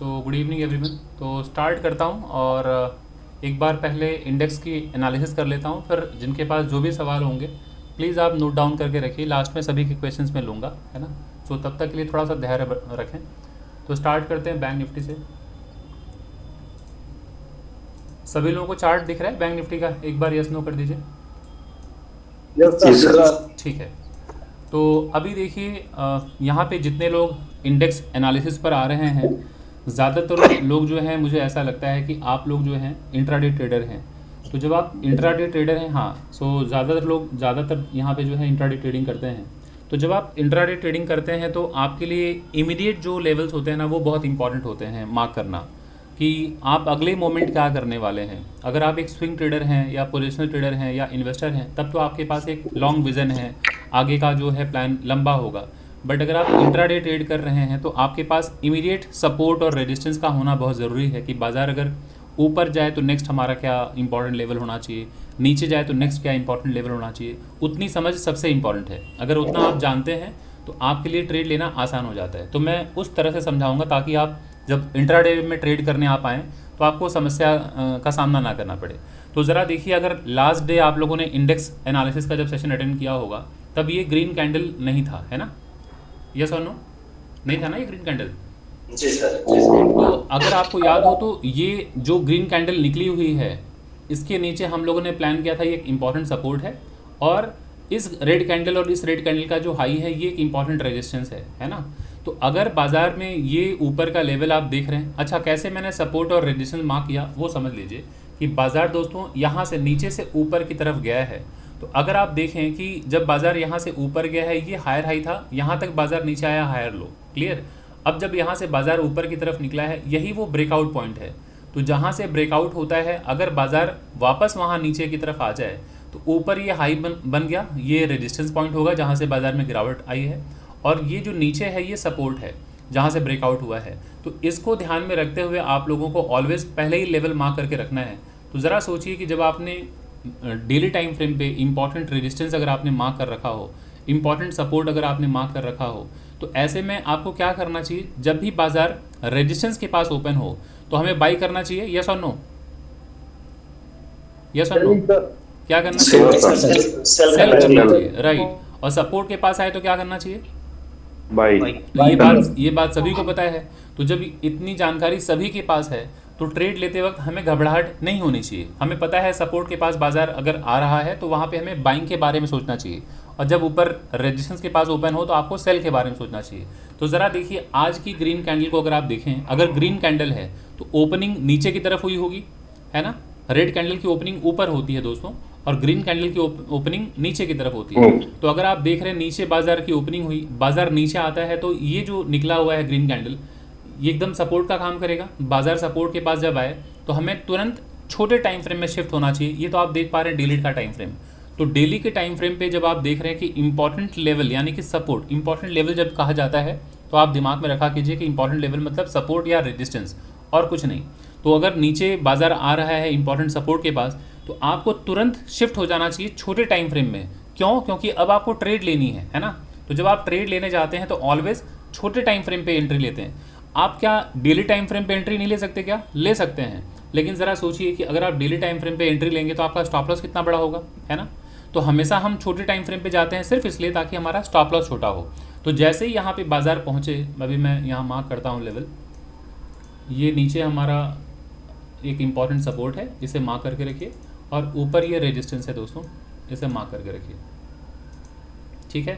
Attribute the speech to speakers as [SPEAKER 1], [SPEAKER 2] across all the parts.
[SPEAKER 1] Good evening everyone. तो start करता हूँ और एक बार पहले इंडेक्स की एनालिसिस कर लेता हूँ, फिर जिनके पास जो भी सवाल होंगे प्लीज़ आप नोट डाउन करके रखिए, लास्ट में सभी के क्वेश्चंस में लूँगा, है ना। सो तब तक के लिए थोड़ा सा धैर्य रखें। तो स्टार्ट करते हैं बैंक निफ्टी से। सभी लोगों को चार्ट दिख रहा है बैंक निफ्टी का? एक बार यस नो कर दीजिए।
[SPEAKER 2] Yes sir.
[SPEAKER 1] ठीक है। तो अभी देखिए यहाँ पे जितने लोग इंडेक्स एनालिसिस पर आ रहे हैं, ज़्यादातर लोग जो हैं, मुझे ऐसा लगता है कि आप लोग जो हैं इंट्राडे ट्रेडर हैं। तो जब आप इंट्राडे ट्रेडर हैं, हाँ, सो ज़्यादातर यहाँ पे जो है इंट्राडे ट्रेडिंग करते हैं। तो जब आप इंट्राडे ट्रेडिंग करते हैं तो आपके लिए इमीडिएट जो लेवल्स होते हैं ना, वो बहुत इंपॉर्टेंट होते हैं मार्क करना, कि आप अगले मोमेंट क्या करने वाले हैं। अगर आप एक स्विंग ट्रेडर हैं या पोजिशनल ट्रेडर हैं या इन्वेस्टर हैं, तब तो आपके पास एक लॉन्ग विज़न है, आगे का जो है प्लान लंबा होगा। बट अगर आप इंट्राडे ट्रेड कर रहे हैं तो आपके पास इमीडिएट सपोर्ट और रेजिस्टेंस का होना बहुत ज़रूरी है, कि बाज़ार अगर ऊपर जाए तो नेक्स्ट हमारा क्या इंपॉर्टेंट लेवल होना चाहिए, नीचे जाए तो नेक्स्ट क्या इंपॉर्टेंट लेवल होना चाहिए। उतनी समझ सबसे इंपॉर्टेंट है। अगर उतना आप जानते हैं तो आपके लिए ट्रेड लेना आसान हो जाता है। तो मैं उस तरह से समझाऊंगा ताकि आप जब इंट्राडे में ट्रेड करने आ पाएँ तो आपको समस्या का सामना ना करना पड़े। तो ज़रा देखिए, अगर लास्ट डे आप लोगों ने इंडेक्स एनालिसिस का जब सेशन अटेंड किया होगा तब ये ग्रीन कैंडल नहीं था, है ना? यस और नो? नहीं था ना ये ग्रीन कैंडल?
[SPEAKER 2] जी सर।
[SPEAKER 1] तो अगर आपको याद हो तो ये जो ग्रीन कैंडल निकली हुई है, इसके नीचे हम लोगों ने प्लान किया था ये एक इंपॉर्टेंट सपोर्ट है, और इस रेड कैंडल और इस रेड कैंडल का जो हाई है ये एक इंपॉर्टेंट रेजिस्टेंस है ना। तो अगर बाजार में ये ऊपर का लेवल आप देख रहे हैं, अच्छा कैसे मैंने सपोर्ट और रेजिस्टेंस मार्क किया वो समझ लीजिए, कि बाजार दोस्तों यहाँ से नीचे से ऊपर की तरफ गया है। तो अगर आप देखें कि जब बाजार यहाँ से ऊपर गया है, ये हायर हाई था, यहाँ तक बाजार नीचे आया हायर लो, क्लियर। अब जब यहाँ से बाजार ऊपर की तरफ निकला है, यही वो ब्रेकआउट पॉइंट है। तो जहाँ से ब्रेकआउट होता है, अगर बाजार वापस वहाँ नीचे की तरफ आ जाए तो ऊपर ये हाई बन गया, ये रेजिस्टेंस पॉइंट होगा जहाँ से बाजार में गिरावट आई है, और ये जो नीचे है ये सपोर्ट है जहाँ से ब्रेकआउट हुआ है। तो इसको ध्यान में रखते हुए आप लोगों को ऑलवेज पहले ही लेवल मार्क करके रखना है। तो ज़रा सोचिए कि जब आपने डेली टाइम फ्रेम पे इंपॉर्टेंट रेजिस्टेंस अगर आपने मार्क कर रखा हो, इंपॉर्टेंट सपोर्ट अगर आपने मार्क कर रखा हो, तो ऐसे में आपको क्या करना चाहिए, जब भी बाजार रेजिस्टेंस के पास ओपन हो तो हमें बाई करना चाहिए। यस और नो? यस और नो? क्या करना चाहिए? सेल करना चाहिए, राइट। और सपोर्ट के पास आए तो क्या करना चाहिए?
[SPEAKER 3] बाई।
[SPEAKER 1] तो ये बात सभी को पता है। तो जब इतनी जानकारी सभी के पास है तो ट्रेड लेते वक्त हमें घबराहट नहीं होनी चाहिए। हमें पता है सपोर्ट के पास बाजार अगर आ रहा है तो वहाँ पे हमें बाइंग के बारे में सोचना चाहिए, और जब ऊपर रेजिस्टेंस के पास ओपन हो तो आपको सेल के बारे में सोचना चाहिए। तो ज़रा देखिए, आज की ग्रीन कैंडल को अगर आप देखें, अगर ग्रीन कैंडल है तो ओपनिंग नीचे की तरफ हुई होगी, है ना। रेड कैंडल की ओपनिंग ऊपर होती है दोस्तों, और ग्रीन कैंडल की ओपनिंग नीचे की तरफ होती है। तो अगर आप देख रहे हैं नीचे बाजार की ओपनिंग हुई, बाजार नीचे आता है, तो ये जो निकला हुआ है ग्रीन कैंडल, ये एकदम सपोर्ट का काम करेगा। बाजार सपोर्ट के पास जब आए तो हमें तुरंत छोटे टाइम फ्रेम में शिफ्ट होना चाहिए। ये तो आप देख पा रहे हैं डेली का टाइम फ्रेम। तो डेली के टाइम फ्रेम पे जब आप देख रहे हैं कि इंपॉर्टेंट लेवल यानी कि सपोर्ट, इंपॉर्टेंट लेवल जब कहा जाता है तो आप दिमाग में रखा कीजिए कि इंपॉर्टेंट लेवल मतलब सपोर्ट या रेजिस्टेंस, और कुछ नहीं। तो अगर नीचे बाजार आ रहा है इंपॉर्टेंट सपोर्ट के पास, तो आपको तुरंत शिफ्ट हो जाना चाहिए छोटे टाइम फ्रेम में। क्यों? क्योंकि अब आपको ट्रेड लेनी है ना। तो जब आप ट्रेड लेने जाते हैं तो ऑलवेज छोटे टाइम फ्रेम पे एंट्री लेते हैं। आप क्या डेली टाइम फ्रेम पे एंट्री नहीं ले सकते? क्या ले सकते हैं, लेकिन ज़रा सोचिए कि अगर आप डेली टाइम फ्रेम पे एंट्री लेंगे तो आपका स्टॉप लॉस कितना बड़ा होगा, है ना। तो हमेशा हम छोटे टाइम फ्रेम पे जाते हैं सिर्फ इसलिए ताकि हमारा स्टॉप लॉस छोटा हो। तो जैसे ही यहाँ पे बाजार पहुँचे, अभी मैं यहाँ मार्क करता हूँ लेवल, ये नीचे हमारा एक इम्पॉर्टेंट सपोर्ट है, इसे मार्क करके रखिए, और ऊपर ये रेजिस्टेंस है दोस्तों, इसे मार्क करके रखिए, ठीक है।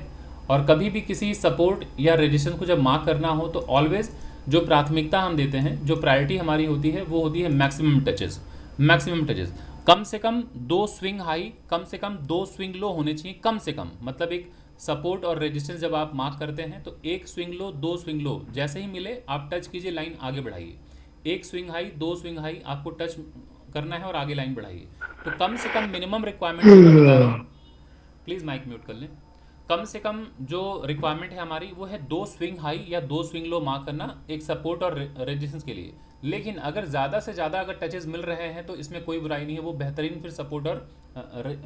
[SPEAKER 1] और कभी भी किसी सपोर्ट या रेजिस्टेंस को जब मार्क करना हो तो ऑलवेज जो प्राथमिकता हम देते हैं, जो प्रायोरिटी हमारी होती है, वो होती है मैक्सिमम टचेस। मैक्सिमम टचेस, कम से कम 2 स्विंग हाई, कम से कम 2 स्विंग लो होने चाहिए, कम से कम। मतलब एक सपोर्ट और रेजिस्टेंस जब आप मार्क करते हैं तो 1 स्विंग लो, 2 स्विंग लो, जैसे ही मिले आप टच कीजिए, लाइन आगे बढ़ाइए। 1 स्विंग हाई, 2 स्विंग हाई आपको टच करना है और आगे लाइन बढ़ाइए। तो कम से कम मिनिमम रिक्वायरमेंट मैं बता रहा हूँ, प्लीज़ माइक म्यूट कर लें। कम से कम जो रिक्वायरमेंट है हमारी वो है 2 स्विंग हाई या 2 स्विंग लो मार्क करना एक सपोर्ट और रेजिस्टेंस के लिए। लेकिन अगर ज़्यादा से ज़्यादा अगर टचेस मिल रहे हैं तो इसमें कोई बुराई नहीं है, वो बेहतरीन फिर सपोर्ट और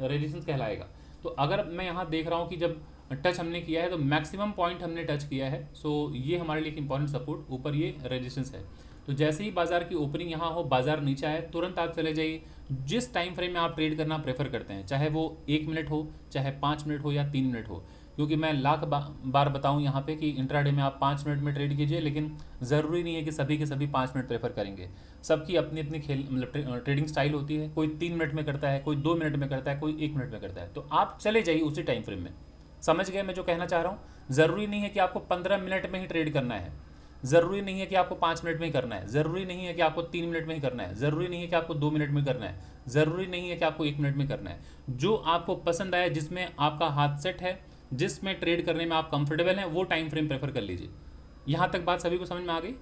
[SPEAKER 1] रेजिस्टेंस कहलाएगा। तो अगर मैं यहाँ देख रहा हूँ कि जब टच हमने किया है तो मैक्सिमम पॉइंट हमने टच किया है, सो ये हमारे लिए एक इंपॉर्टेंट सपोर्ट, ऊपर ये रेजिस्टेंस है। तो जैसे ही बाजार की ओपनिंग यहाँ हो, बाजार नीचे आए, तुरंत आप चले जाइए जिस टाइम फ्रेम में आप ट्रेड करना प्रेफर करते हैं, चाहे वो 1 मिनट हो, चाहे 5 मिनट हो या 3 मिनट हो। क्योंकि मैं लाख बार बताऊं यहाँ पे कि इंट्राडे में आप 5 मिनट में ट्रेड कीजिए, लेकिन ज़रूरी नहीं है कि सभी के सभी 5 मिनट प्रेफर करेंगे। सबकी अपनी अपनी खेल मतलब ट्रेडिंग स्टाइल होती है। कोई 3 मिनट में करता है, कोई 2 मिनट में करता है, कोई 1 मिनट में करता है। तो आप चले जाइए उसी टाइम फ्रेम में। समझ गए मैं जो कहना चाह रहा हूँ? ज़रूरी नहीं है कि आपको 15 मिनट में ही ट्रेड करना है, ज़रूरी नहीं है कि आपको 5 मिनट में ही करना है, ज़रूरी नहीं है कि आपको 3 मिनट में ही करना है, ज़रूरी नहीं है कि आपको 2 मिनट में करना है, ज़रूरी नहीं है कि आपको 1 मिनट में करना है। जो आपको पसंद आए, जिसमें आपका हाथ सेट है, जिसमें ट्रेड करने में आप कंफर्टेबल हैं, वो टाइम फ्रेम प्रेफर कर लीजिए। यहाँ तक बात सभी को समझ में आ गई?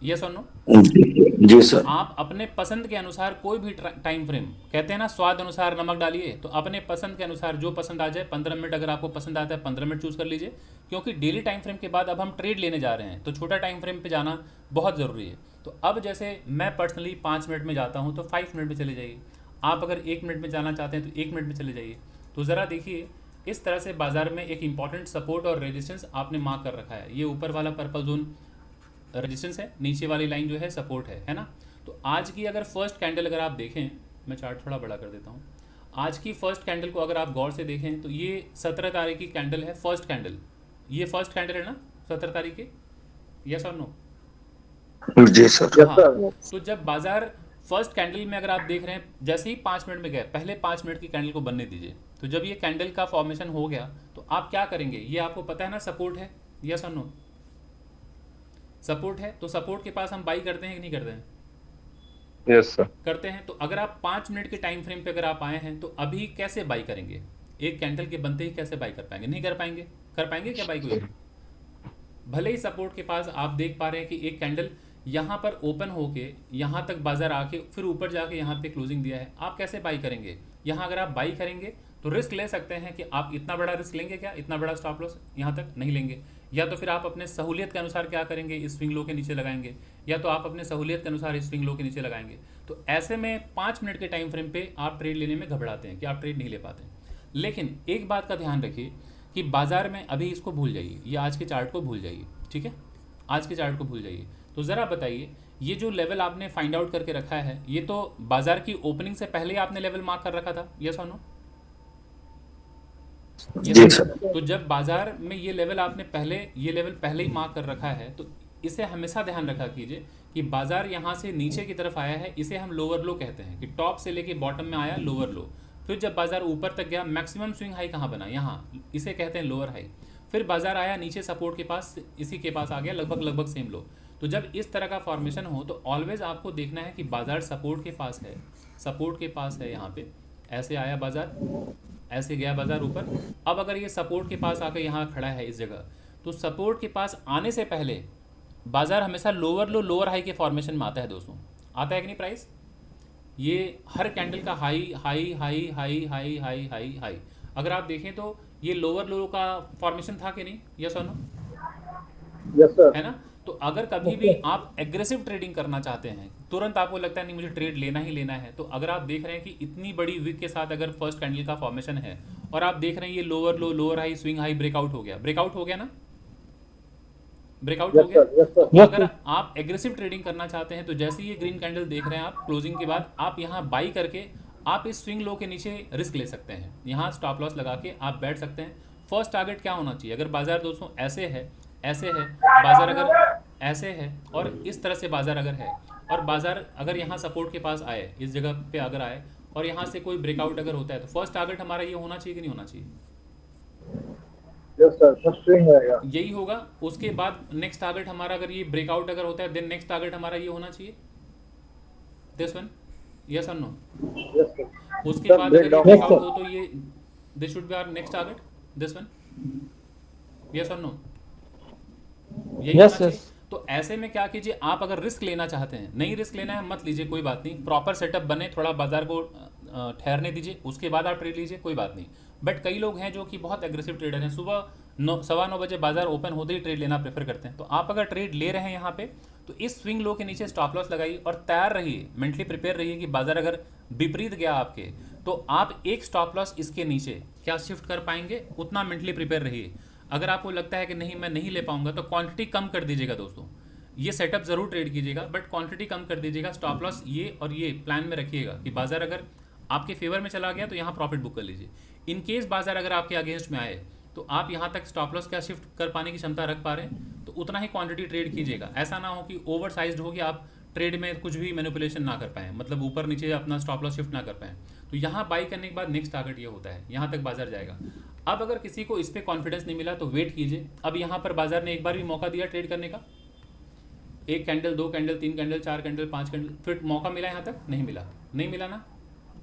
[SPEAKER 1] यस और नो?
[SPEAKER 2] जी सर।
[SPEAKER 1] आप अपने पसंद के अनुसार कोई भी टाइम फ्रेम, कहते हैं ना स्वाद अनुसार नमक डालिए, तो अपने पसंद के अनुसार जो पसंद आ जाए, 15 मिनट अगर आपको पसंद आता है 15 मिनट चूज़ कर लीजिए। क्योंकि डेली टाइम फ्रेम के बाद अब हम ट्रेड लेने जा रहे हैं, तो छोटा टाइम फ्रेम पे जाना बहुत ज़रूरी है। तो अब जैसे मैं पर्सनली 5 मिनट में जाता हूँ, तो 5 मिनट में चले जाइए। आप अगर 1 मिनट में जाना चाहते हैं तो 1 मिनट में चले जाइए। तो ज़रा देखिए, इस तरह से बाजार में एक इंपॉर्टेंट सपोर्ट और रेजिस्टेंस आपने मार्क कर रखा है। ये ऊपर वाला पर्पल जोन रेजिस्टेंस है, नीचे वाली लाइन जो है सपोर्ट है ना। तो आज की अगर फर्स्ट कैंडल अगर आप देखें, मैं चार्ट थोड़ा बड़ा कर देता हूँ। आज की फर्स्ट कैंडल को अगर आप गौर से देखें तो ये 17 तारीख की कैंडल है, फर्स्ट कैंडल। ये फर्स्ट कैंडल है ना 17 तारीख की? यस और नो?
[SPEAKER 2] जी सर।
[SPEAKER 1] हाँ। तो जब बाजार फर्स्ट कैंडल में अगर आप देख रहे हैं, जैसे ही 5 मिनट में गए, पहले 5 मिनट की कैंडल को बनने दीजिए। तो जब ये कैंडल का फॉर्मेशन हो गया तो आप क्या करेंगे? ये आपको पता है ना सपोर्ट है, यस और नो? सपोर्ट है, तो सपोर्ट के पास हम बाई करते हैं कि नहीं करते हैं?
[SPEAKER 2] Yes sir.
[SPEAKER 1] करते हैं। तो अगर आप 5 मिनट के टाइम फ्रेम पे अगर आप आए हैं, तो अभी कैसे बाई करेंगे? एक कैंडल के बनते ही कैसे बाई कर पाएंगे? नहीं कर पाएंगे। कर पाएंगे क्या बाई कोई? भले ही सपोर्ट के पास आप देख पा रहे हैं कि एक कैंडल यहाँ पर ओपन होके यहाँ तक बाजार आके फिर ऊपर जाके यहाँ पे क्लोजिंग दिया है, आप कैसे बाई करेंगे? यहाँ अगर आप बाई करेंगे तो रिस्क ले सकते हैं कि आप इतना बड़ा रिस्क लेंगे क्या? इतना बड़ा स्टॉप लॉस यहाँ तक नहीं लेंगे। या तो फिर आप अपने सहूलियत के अनुसार क्या करेंगे? इस स्विंग लो के नीचे लगाएंगे, या तो आप अपने सहूलियत के अनुसार इस स्विंग लो के नीचे लगाएंगे। तो ऐसे में 5 मिनट के टाइम फ्रेम पे आप ट्रेड लेने में घबराते हैं कि आप ट्रेड नहीं ले पाते। लेकिन एक बात का ध्यान रखिए कि बाजार में अभी इसको भूल जाइए, ये आज के चार्ट को भूल जाइए, ठीक है? आज के चार्ट को भूल जाइए। तो ज़रा बताइए, ये जो लेवल आपने फाइंड आउट करके रखा है, ये तो बाजार की ओपनिंग से पहले ही आपने लेवल मार्क कर रखा था, यस और नो?
[SPEAKER 2] जी सर।
[SPEAKER 1] तो जब बाजार में ये लेवल आपने ये लेवल पहले ही मार्क कर रखा है, तो इसे हमेशा ध्यान रखा कीजिए कि बाजार यहाँ से नीचे की तरफ आया है, इसे हम लोअर लो कहते हैं कि टॉप से लेके बॉटम में आया लोअर लो। फिर जब बाजार ऊपर तक गया, मैक्सिमम स्विंग हाई कहाँ बना? यहाँ, इसे कहते हैं लोअर हाई। फिर बाजार आया नीचे सपोर्ट के पास, इसी के पास आ गया लगभग सेम लो। तो जब इस तरह का फॉर्मेशन हो तो ऑलवेज आपको देखना है कि बाजार सपोर्ट के पास है, सपोर्ट के पास है। यहाँ पे ऐसे आया बाजार, ऐसे गया बाजार ऊपर। अब अगर ये सपोर्ट के पास आकर यहाँ खड़ा है इस जगह, तो सपोर्ट के पास आने से पहले बाजार हमेशा लोअर लो लोअर हाई के फॉर्मेशन में आता है दोस्तों। आता है कि नहीं प्राइस? ये हर कैंडल का high high high high high high high high, अगर आप देखें तो ये लोअर लो का फॉर्मेशन था कि नहीं? यस और नो?
[SPEAKER 2] Yes sir.
[SPEAKER 1] है ना? तो अगर कभी भी आप एग्रेसिव ट्रेडिंग करना चाहते हैं, तुरंत आपको लगता है नहीं मुझे ट्रेड लेना ही लेना है, तो अगर आप देख रहे हैं कि इतनी बड़ी विक के साथ अगर फर्स्ट कैंडल का फॉर्मेशन है और आप देख रहे हैं ये लोअर लो lower high swing high breakout हो गया, ब्रेकआउट हो गया ना? ब्रेकआउट हो गया। तो अगर आप एग्रेसिव ट्रेडिंग करना चाहते हैं, तो जैसे ही ये ग्रीन कैंडल देख रहे हैं आप क्लोजिंग के बाद, आप यहाँ बाई करके आप इस स्विंग लो के नीचे रिस्क ले सकते हैं, यहाँ स्टॉप लॉस लगा के आप बैठ सकते हैं। फर्स्ट टारगेट क्या होना चाहिए? अगर बाजार दोस्तों ऐसे है, ऐसे है बाजार, अगर ऐसे है और इस तरह से बाजार अगर है, और बाजार अगर यहाँ सपोर्ट के पास आए, इस जगह पे अगर आए और यहाँ से कोई ब्रेकआउट अगर होता है, तो फर्स्ट टारगेट हमारा ये होना चाहिए कि नहीं होना चाहिए?
[SPEAKER 2] यस सर, फर्स्ट स्विंग रहेगा।
[SPEAKER 1] यही होगा। उसके बाद नेक्स्ट टारगेट हमारा, अगर ये ब्रेकआउट अगर होता है, देन नेक्स्ट टारगेट हमारा ये होना चाहिए, दिस वन, यस और नो?
[SPEAKER 2] Yes sir.
[SPEAKER 1] उसके बाद अगर ये ब्रेकआउट हो तो ये this should be our next target, this one, yes और नो? यही होना चाहिए। तो ऐसे में क्या कीजिए, आप अगर रिस्क लेना चाहते हैं, नहीं रिस्क लेना है मत लीजिए, कोई बात नहीं, प्रॉपर सेटअप बने, थोड़ा बाजार को ठहरने दीजिए, उसके बाद आप ट्रेड लीजिए, कोई बात नहीं। बट कई लोग हैं जो कि बहुत एग्रेसिव ट्रेडर हैं, सुबह 9 सवा 9 बजे बाजार ओपन होते ही ट्रेड लेना प्रेफर करते हैं। तो आप अगर ट्रेड ले रहे हैं यहाँ पे, तो इस स्विंग लो के नीचे स्टॉप लॉस लगाइए और तैयार रहिए, मेंटली प्रिपेयर रहिए कि बाजार अगर विपरीत गया आपके, तो आप एक स्टॉप लॉस इसके नीचे क्या शिफ्ट कर पाएंगे, उतना मेंटली प्रिपेयर रहिए। अगर आपको लगता है कि नहीं मैं नहीं ले पाऊंगा, तो क्वांटिटी कम कर दीजिएगा दोस्तों। ये सेटअप ज़रूर ट्रेड कीजिएगा, बट क्वांटिटी कम कर दीजिएगा। स्टॉप लॉस ये और ये प्लान में रखिएगा कि बाजार अगर आपके फेवर में चला गया तो यहाँ प्रॉफिट बुक कर लीजिए। इन केस बाजार अगर आपके अगेंस्ट में आए तो आप यहाँ तक स्टॉप लॉस क्या शिफ्ट कर पाने की क्षमता रख पा रहे हैं तो उतना ही क्वांटिटी ट्रेड कीजिएगा। ऐसा ना हो कि ओवर साइज्ड हो कि आप ट्रेड में कुछ भी मैनिपुलेशन ना कर पाएँ, मतलब ऊपर नीचे अपना स्टॉप लॉस शिफ्ट ना कर पाएँ। तो यहाँ बाई करने के बाद नेक्स्ट टारगेट ये होता है, यहाँ तक बाजार जाएगा। अब अगर किसी को इस पर कॉन्फिडेंस नहीं मिला तो वेट कीजिए। अब यहाँ पर बाजार ने एक बार भी मौका दिया ट्रेड करने का, एक कैंडल, दो कैंडल, तीन कैंडल, चार कैंडल, पांच कैंडल, फिर मौका मिला यहाँ तक? नहीं मिला। नहीं मिला ना।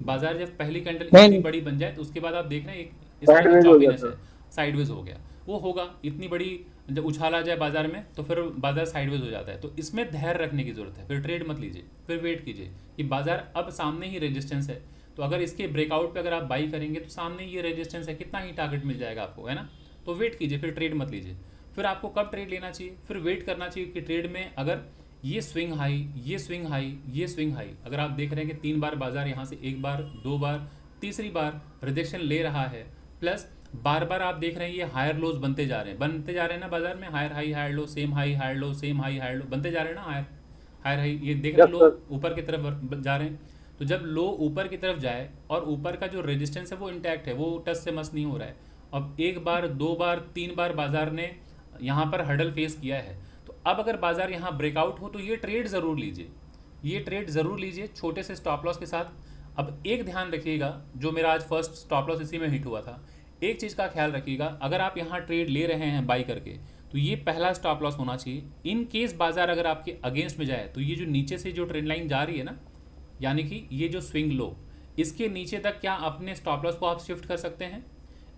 [SPEAKER 1] बाजार जब पहली कैंडल इतनी बड़ी बन जाए तो उसके बाद आप देख रहे हैं इसका जो चॉपीनेस है साइडवेज हो गया, वो होगा। इतनी बड़ी जब उछाल आ जाए बाजार में तो फिर बाजार साइडवेज हो जाता है। तो इसमें धैर्य रखने की जरूरत है। फिर ट्रेड मत लीजिए, फिर वेट कीजिए कि बाजार अब सामने ही रेजिस्टेंस है, तो अगर इसके ब्रेकआउट पे अगर आप बाई करेंगे तो सामने ये रेजिस्टेंस है, कितना ही टारगेट मिल जाएगा आपको, है ना। तो वेट कीजिए, फिर ट्रेड मत लीजिए। फिर आपको कब ट्रेड लेना चाहिए? फिर वेट करना चाहिए कि ट्रेड में अगर ये स्विंग हाई, ये स्विंग हाई, ये स्विंग हाई, अगर आप देख रहे हैं कि 3 बार बाजार यहाँ से, एक बार, 2 बार, तीसरी बार रिजेक्शन ले रहा है, प्लस बार बार आप देख रहे हैं ये हायर लोज बनते जा रहे हैं ना बाजार में, higher high higher low, same high higher low, same high higher low बनते जा रहे हैं ना, हायर हायर हाई, ये देख रहे हैं लो ऊपर की तरफ जा रहे हैं। तो जब लो ऊपर की तरफ जाए और ऊपर का जो रेजिस्टेंस है वो इंटैक्ट है, वो टच से मस नहीं हो रहा है। अब एक बार, 2 बार, 3 बार बाजार ने यहाँ पर हर्डल फेस किया है, तो अब अगर बाजार यहाँ ब्रेकआउट हो तो ये ट्रेड ज़रूर लीजिए, ये ट्रेड ज़रूर लीजिए छोटे से स्टॉप लॉस के साथ। अब एक ध्यान रखिएगा, जो मेरा आज फर्स्ट स्टॉप लॉस इसी में हिट हुआ था, एक चीज़ का ख्याल रखिएगा, अगर आप यहाँ ट्रेड ले रहे हैं बाई करके तो ये पहला स्टॉप लॉस होना चाहिए। इन केस बाजार अगर आपके अगेंस्ट में जाए तो ये जो नीचे से जो ट्रेंड लाइन जा रही है ना, यानी कि ये जो स्विंग लो, इसके नीचे तक क्या अपने स्टॉप लॉस को आप शिफ्ट कर सकते हैं?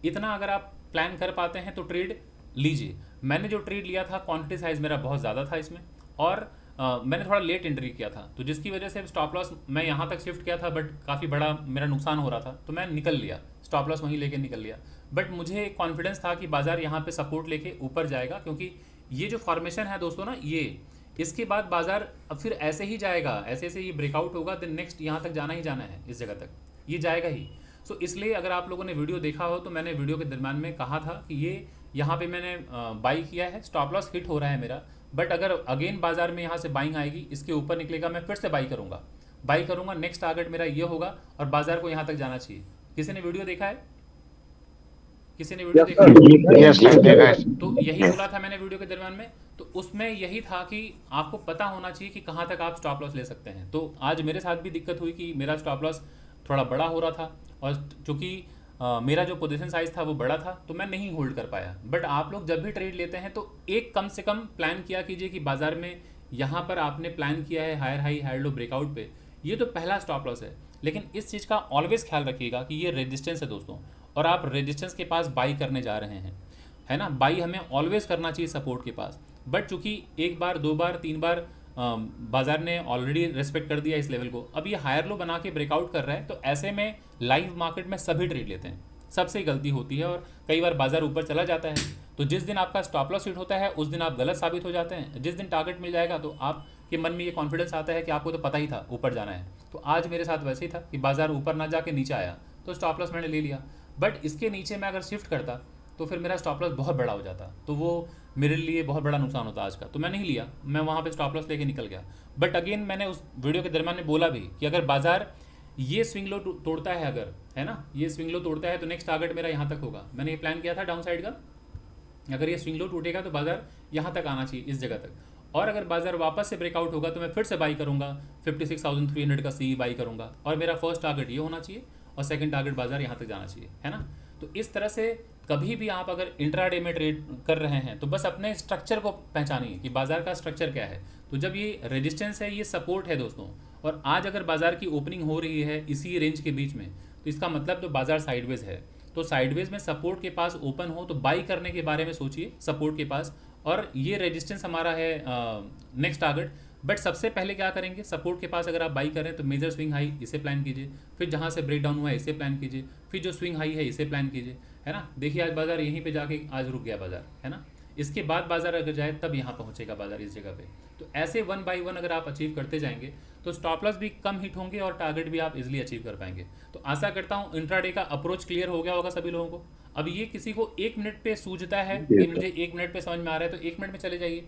[SPEAKER 1] इतना अगर आप प्लान कर पाते हैं तो ट्रेड लीजिए। मैंने जो ट्रेड लिया था क्वांटिटी साइज मेरा बहुत ज़्यादा था इसमें, और मैंने थोड़ा लेट एंट्री किया था, तो जिसकी वजह से स्टॉप लॉस मैं यहाँ तक शिफ्ट किया था, बट काफ़ी बड़ा मेरा नुकसान हो रहा था, तो मैं निकल लिया, स्टॉप लॉस वहीं लेके निकल लिया। बट मुझे कॉन्फिडेंस था कि बाजार यहाँ पे सपोर्ट लेके ऊपर जाएगा, क्योंकि ये जो फॉर्मेशन है दोस्तों ना, ये इसके बाद बाजार अब फिर ऐसे ही जाएगा, ऐसे ऐसे ये ब्रेकआउट होगा, देन नेक्स्ट यहाँ तक जाना ही जाना है, इस जगह तक ये जाएगा ही। सो इसलिए अगर आप लोगों ने वीडियो देखा हो तो मैंने वीडियो के दरम्यान में कहा था कि ये यहाँ पे मैंने बाई किया है, स्टॉप लॉस हिट हो रहा है मेरा, बट अगर अगेन बाजार में यहाँ से बाइंग आएगी, इसके ऊपर निकलेगा, मैं फिर से बाई करूँगा, नेक्स्ट टारगेट मेरा ये होगा और बाजार को यहाँ तक जाना चाहिए। किसी ने वीडियो देखा है? किसी ने वीडियो देखा है? तो यही बोला था मैंने वीडियो के दरम्यान में, तो उसमें यही था कि आपको पता होना चाहिए कि कहाँ तक आप स्टॉप लॉस ले सकते हैं। तो आज मेरे साथ भी दिक्कत हुई कि मेरा स्टॉप लॉस थोड़ा बड़ा हो रहा था, और चूँकि मेरा जो पोजीशन साइज था वो बड़ा था, तो मैं नहीं होल्ड कर पाया। बट आप लोग जब भी ट्रेड लेते हैं तो एक कम से कम प्लान किया कीजिए कि बाजार में यहाँ पर आपने प्लान किया है higher high higher low breakout पे, ये तो पहला स्टॉप लॉस है, लेकिन इस चीज़ का ऑलवेज ख्याल रखिएगा कि ये रेजिस्टेंस है दोस्तों, और आप रेजिस्टेंस के पास बाई करने जा रहे हैं, है ना। बाई हमें ऑलवेज करना चाहिए सपोर्ट के पास, बट चूंकि एक बार, 2 बार, 3 बार बाजार ने ऑलरेडी रेस्पेक्ट कर दिया इस लेवल को, अब ये हायर लो बना के ब्रेकआउट कर रहा है, तो ऐसे में लाइव मार्केट में सभी ट्रेड लेते हैं, सबसे गलती होती है, और कई बार बाजार ऊपर चला जाता है, तो जिस दिन आपका स्टॉप लॉस हिट होता है उस दिन आप गलत साबित हो जाते हैं। जिस दिन टारगेट मिल जाएगा तो आपके मन में ये कॉन्फिडेंस आता है कि आपको तो पता ही था ऊपर जाना है। तो आज मेरे साथ वैसे ही था कि बाजार ऊपर ना जाके नीचे आया, तो स्टॉप लॉस मैंने ले लिया, बट इसके नीचे मैं अगर शिफ्ट करता तो फिर मेरा स्टॉप लॉस बहुत बड़ा हो जाता, तो वो मेरे लिए बहुत बड़ा नुकसान होता आज का। तो मैं नहीं लिया, मैं वहाँ पे स्टॉप लॉस लेके निकल गया। बट अगेन मैंने उस वीडियो के दरम्यान में बोला भी कि अगर बाजार ये स्विंग लो तोड़ता है, अगर, है ना, ये स्विंग लो तोड़ता है तो नेक्स्ट टारगेट मेरा यहाँ तक होगा। मैंने ये प्लान किया था डाउन साइड का, अगर ये स्विंग लो टूटेगा तो बाजार यहाँ तक आना चाहिए, इस जगह तक, और अगर बाजार वापस से ब्रेकआउट होगा तो मैं फिर से बाई करूँगा, 56,300 का सी बाई करूँगा, और मेरा फर्स्ट टारगेट ये होना चाहिए और सेकंड टारगेट बाजार यहाँ तक जाना चाहिए, है ना। तो इस तरह से कभी भी आप अगर इंट्राडे में ट्रेड कर रहे हैं तो बस अपने स्ट्रक्चर को पहचानिए कि बाजार का स्ट्रक्चर क्या है। तो जब ये रेजिस्टेंस है, ये सपोर्ट है दोस्तों, और आज अगर बाजार की ओपनिंग हो रही है इसी रेंज के बीच में, तो इसका मतलब तो बाजार साइडवेज है। तो साइडवेज में सपोर्ट के पास ओपन हो तो बाई करने के बारे में सोचिए सपोर्ट के पास, और ये रेजिस्टेंस हमारा है नेक्स्ट टारगेट। बट सबसे पहले क्या करेंगे, सपोर्ट के पास अगर आप बाई करें तो मेजर स्विंग हाई इसे प्लान कीजिए, फिर जहाँ से ब्रेक डाउन हुआ है इसे प्लान कीजिए, फिर जो स्विंग हाई है इसे प्लान कीजिए, है ना। देखिए आज बाजार यहीं पे जाके आज रुक गया बाजार, है ना। इसके बाद बाजार अगर जाए तब यहाँ पहुँचेगा बाजार इस जगह पे। तो ऐसे 1 बाई 1 अगर आप अचीव करते जाएंगे तो स्टॉप लॉस भी कम हिट होंगे और टारगेट भी आप इजीली अचीव कर पाएंगे। तो आशा करता हूँ इंट्राडे का अप्रोच क्लियर हो गया होगा सभी लोगों को। अब ये किसी को 1 मिनट पे सूझता है कि मुझे 1 मिनट पे समझ में आ रहा है तो 1 मिनट में चले जाइए।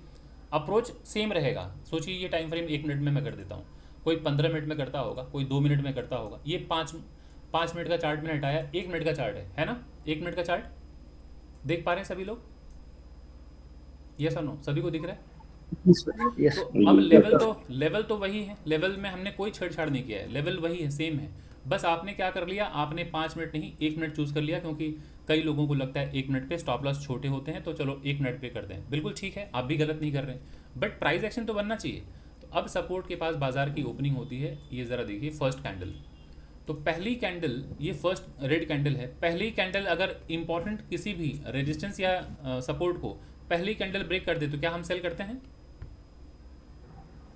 [SPEAKER 1] अप्रोच सेम रहेगा। सोचिए ये टाइम फ्रेम 1 मिनट में मैं कर देता हूँ, कोई 15 मिनट में करता होगा, कोई 2 मिनट में करता होगा। ये 5 मिनट का चार्ट मैंने हटाया, 1 मिनट का चार्ट है ना? 1 मिनट का चार्ट देख पा रहे हैं सभी लोग? यस और नो? सभी को दिख रहा है?
[SPEAKER 2] Yes.
[SPEAKER 1] तो अब लेवल तो वही है, लेवल में हमने कोई छेड़छाड़ नहीं किया है, लेवल वही है, सेम है। बस आपने क्या कर लिया, आपने 5 मिनट नहीं 1 मिनट चूज़ कर लिया, क्योंकि कई लोगों को लगता है 1 मिनट पे स्टॉप लॉस छोटे होते हैं, तो चलो 1 मिनट पे करते हैं। बिल्कुल ठीक है, आप भी गलत नहीं कर रहे हैं, बट प्राइस एक्शन तो बनना चाहिए। तो अब सपोर्ट के पास बाजार की ओपनिंग होती है, ये ज़रा देखिए फर्स्ट कैंडल। तो पहली कैंडल, ये फर्स्ट रेड कैंडल है, पहली कैंडल अगर इंपॉर्टेंट किसी भी रेजिस्टेंस या सपोर्ट को पहली कैंडल ब्रेक कर दे तो क्या हम सेल करते हैं?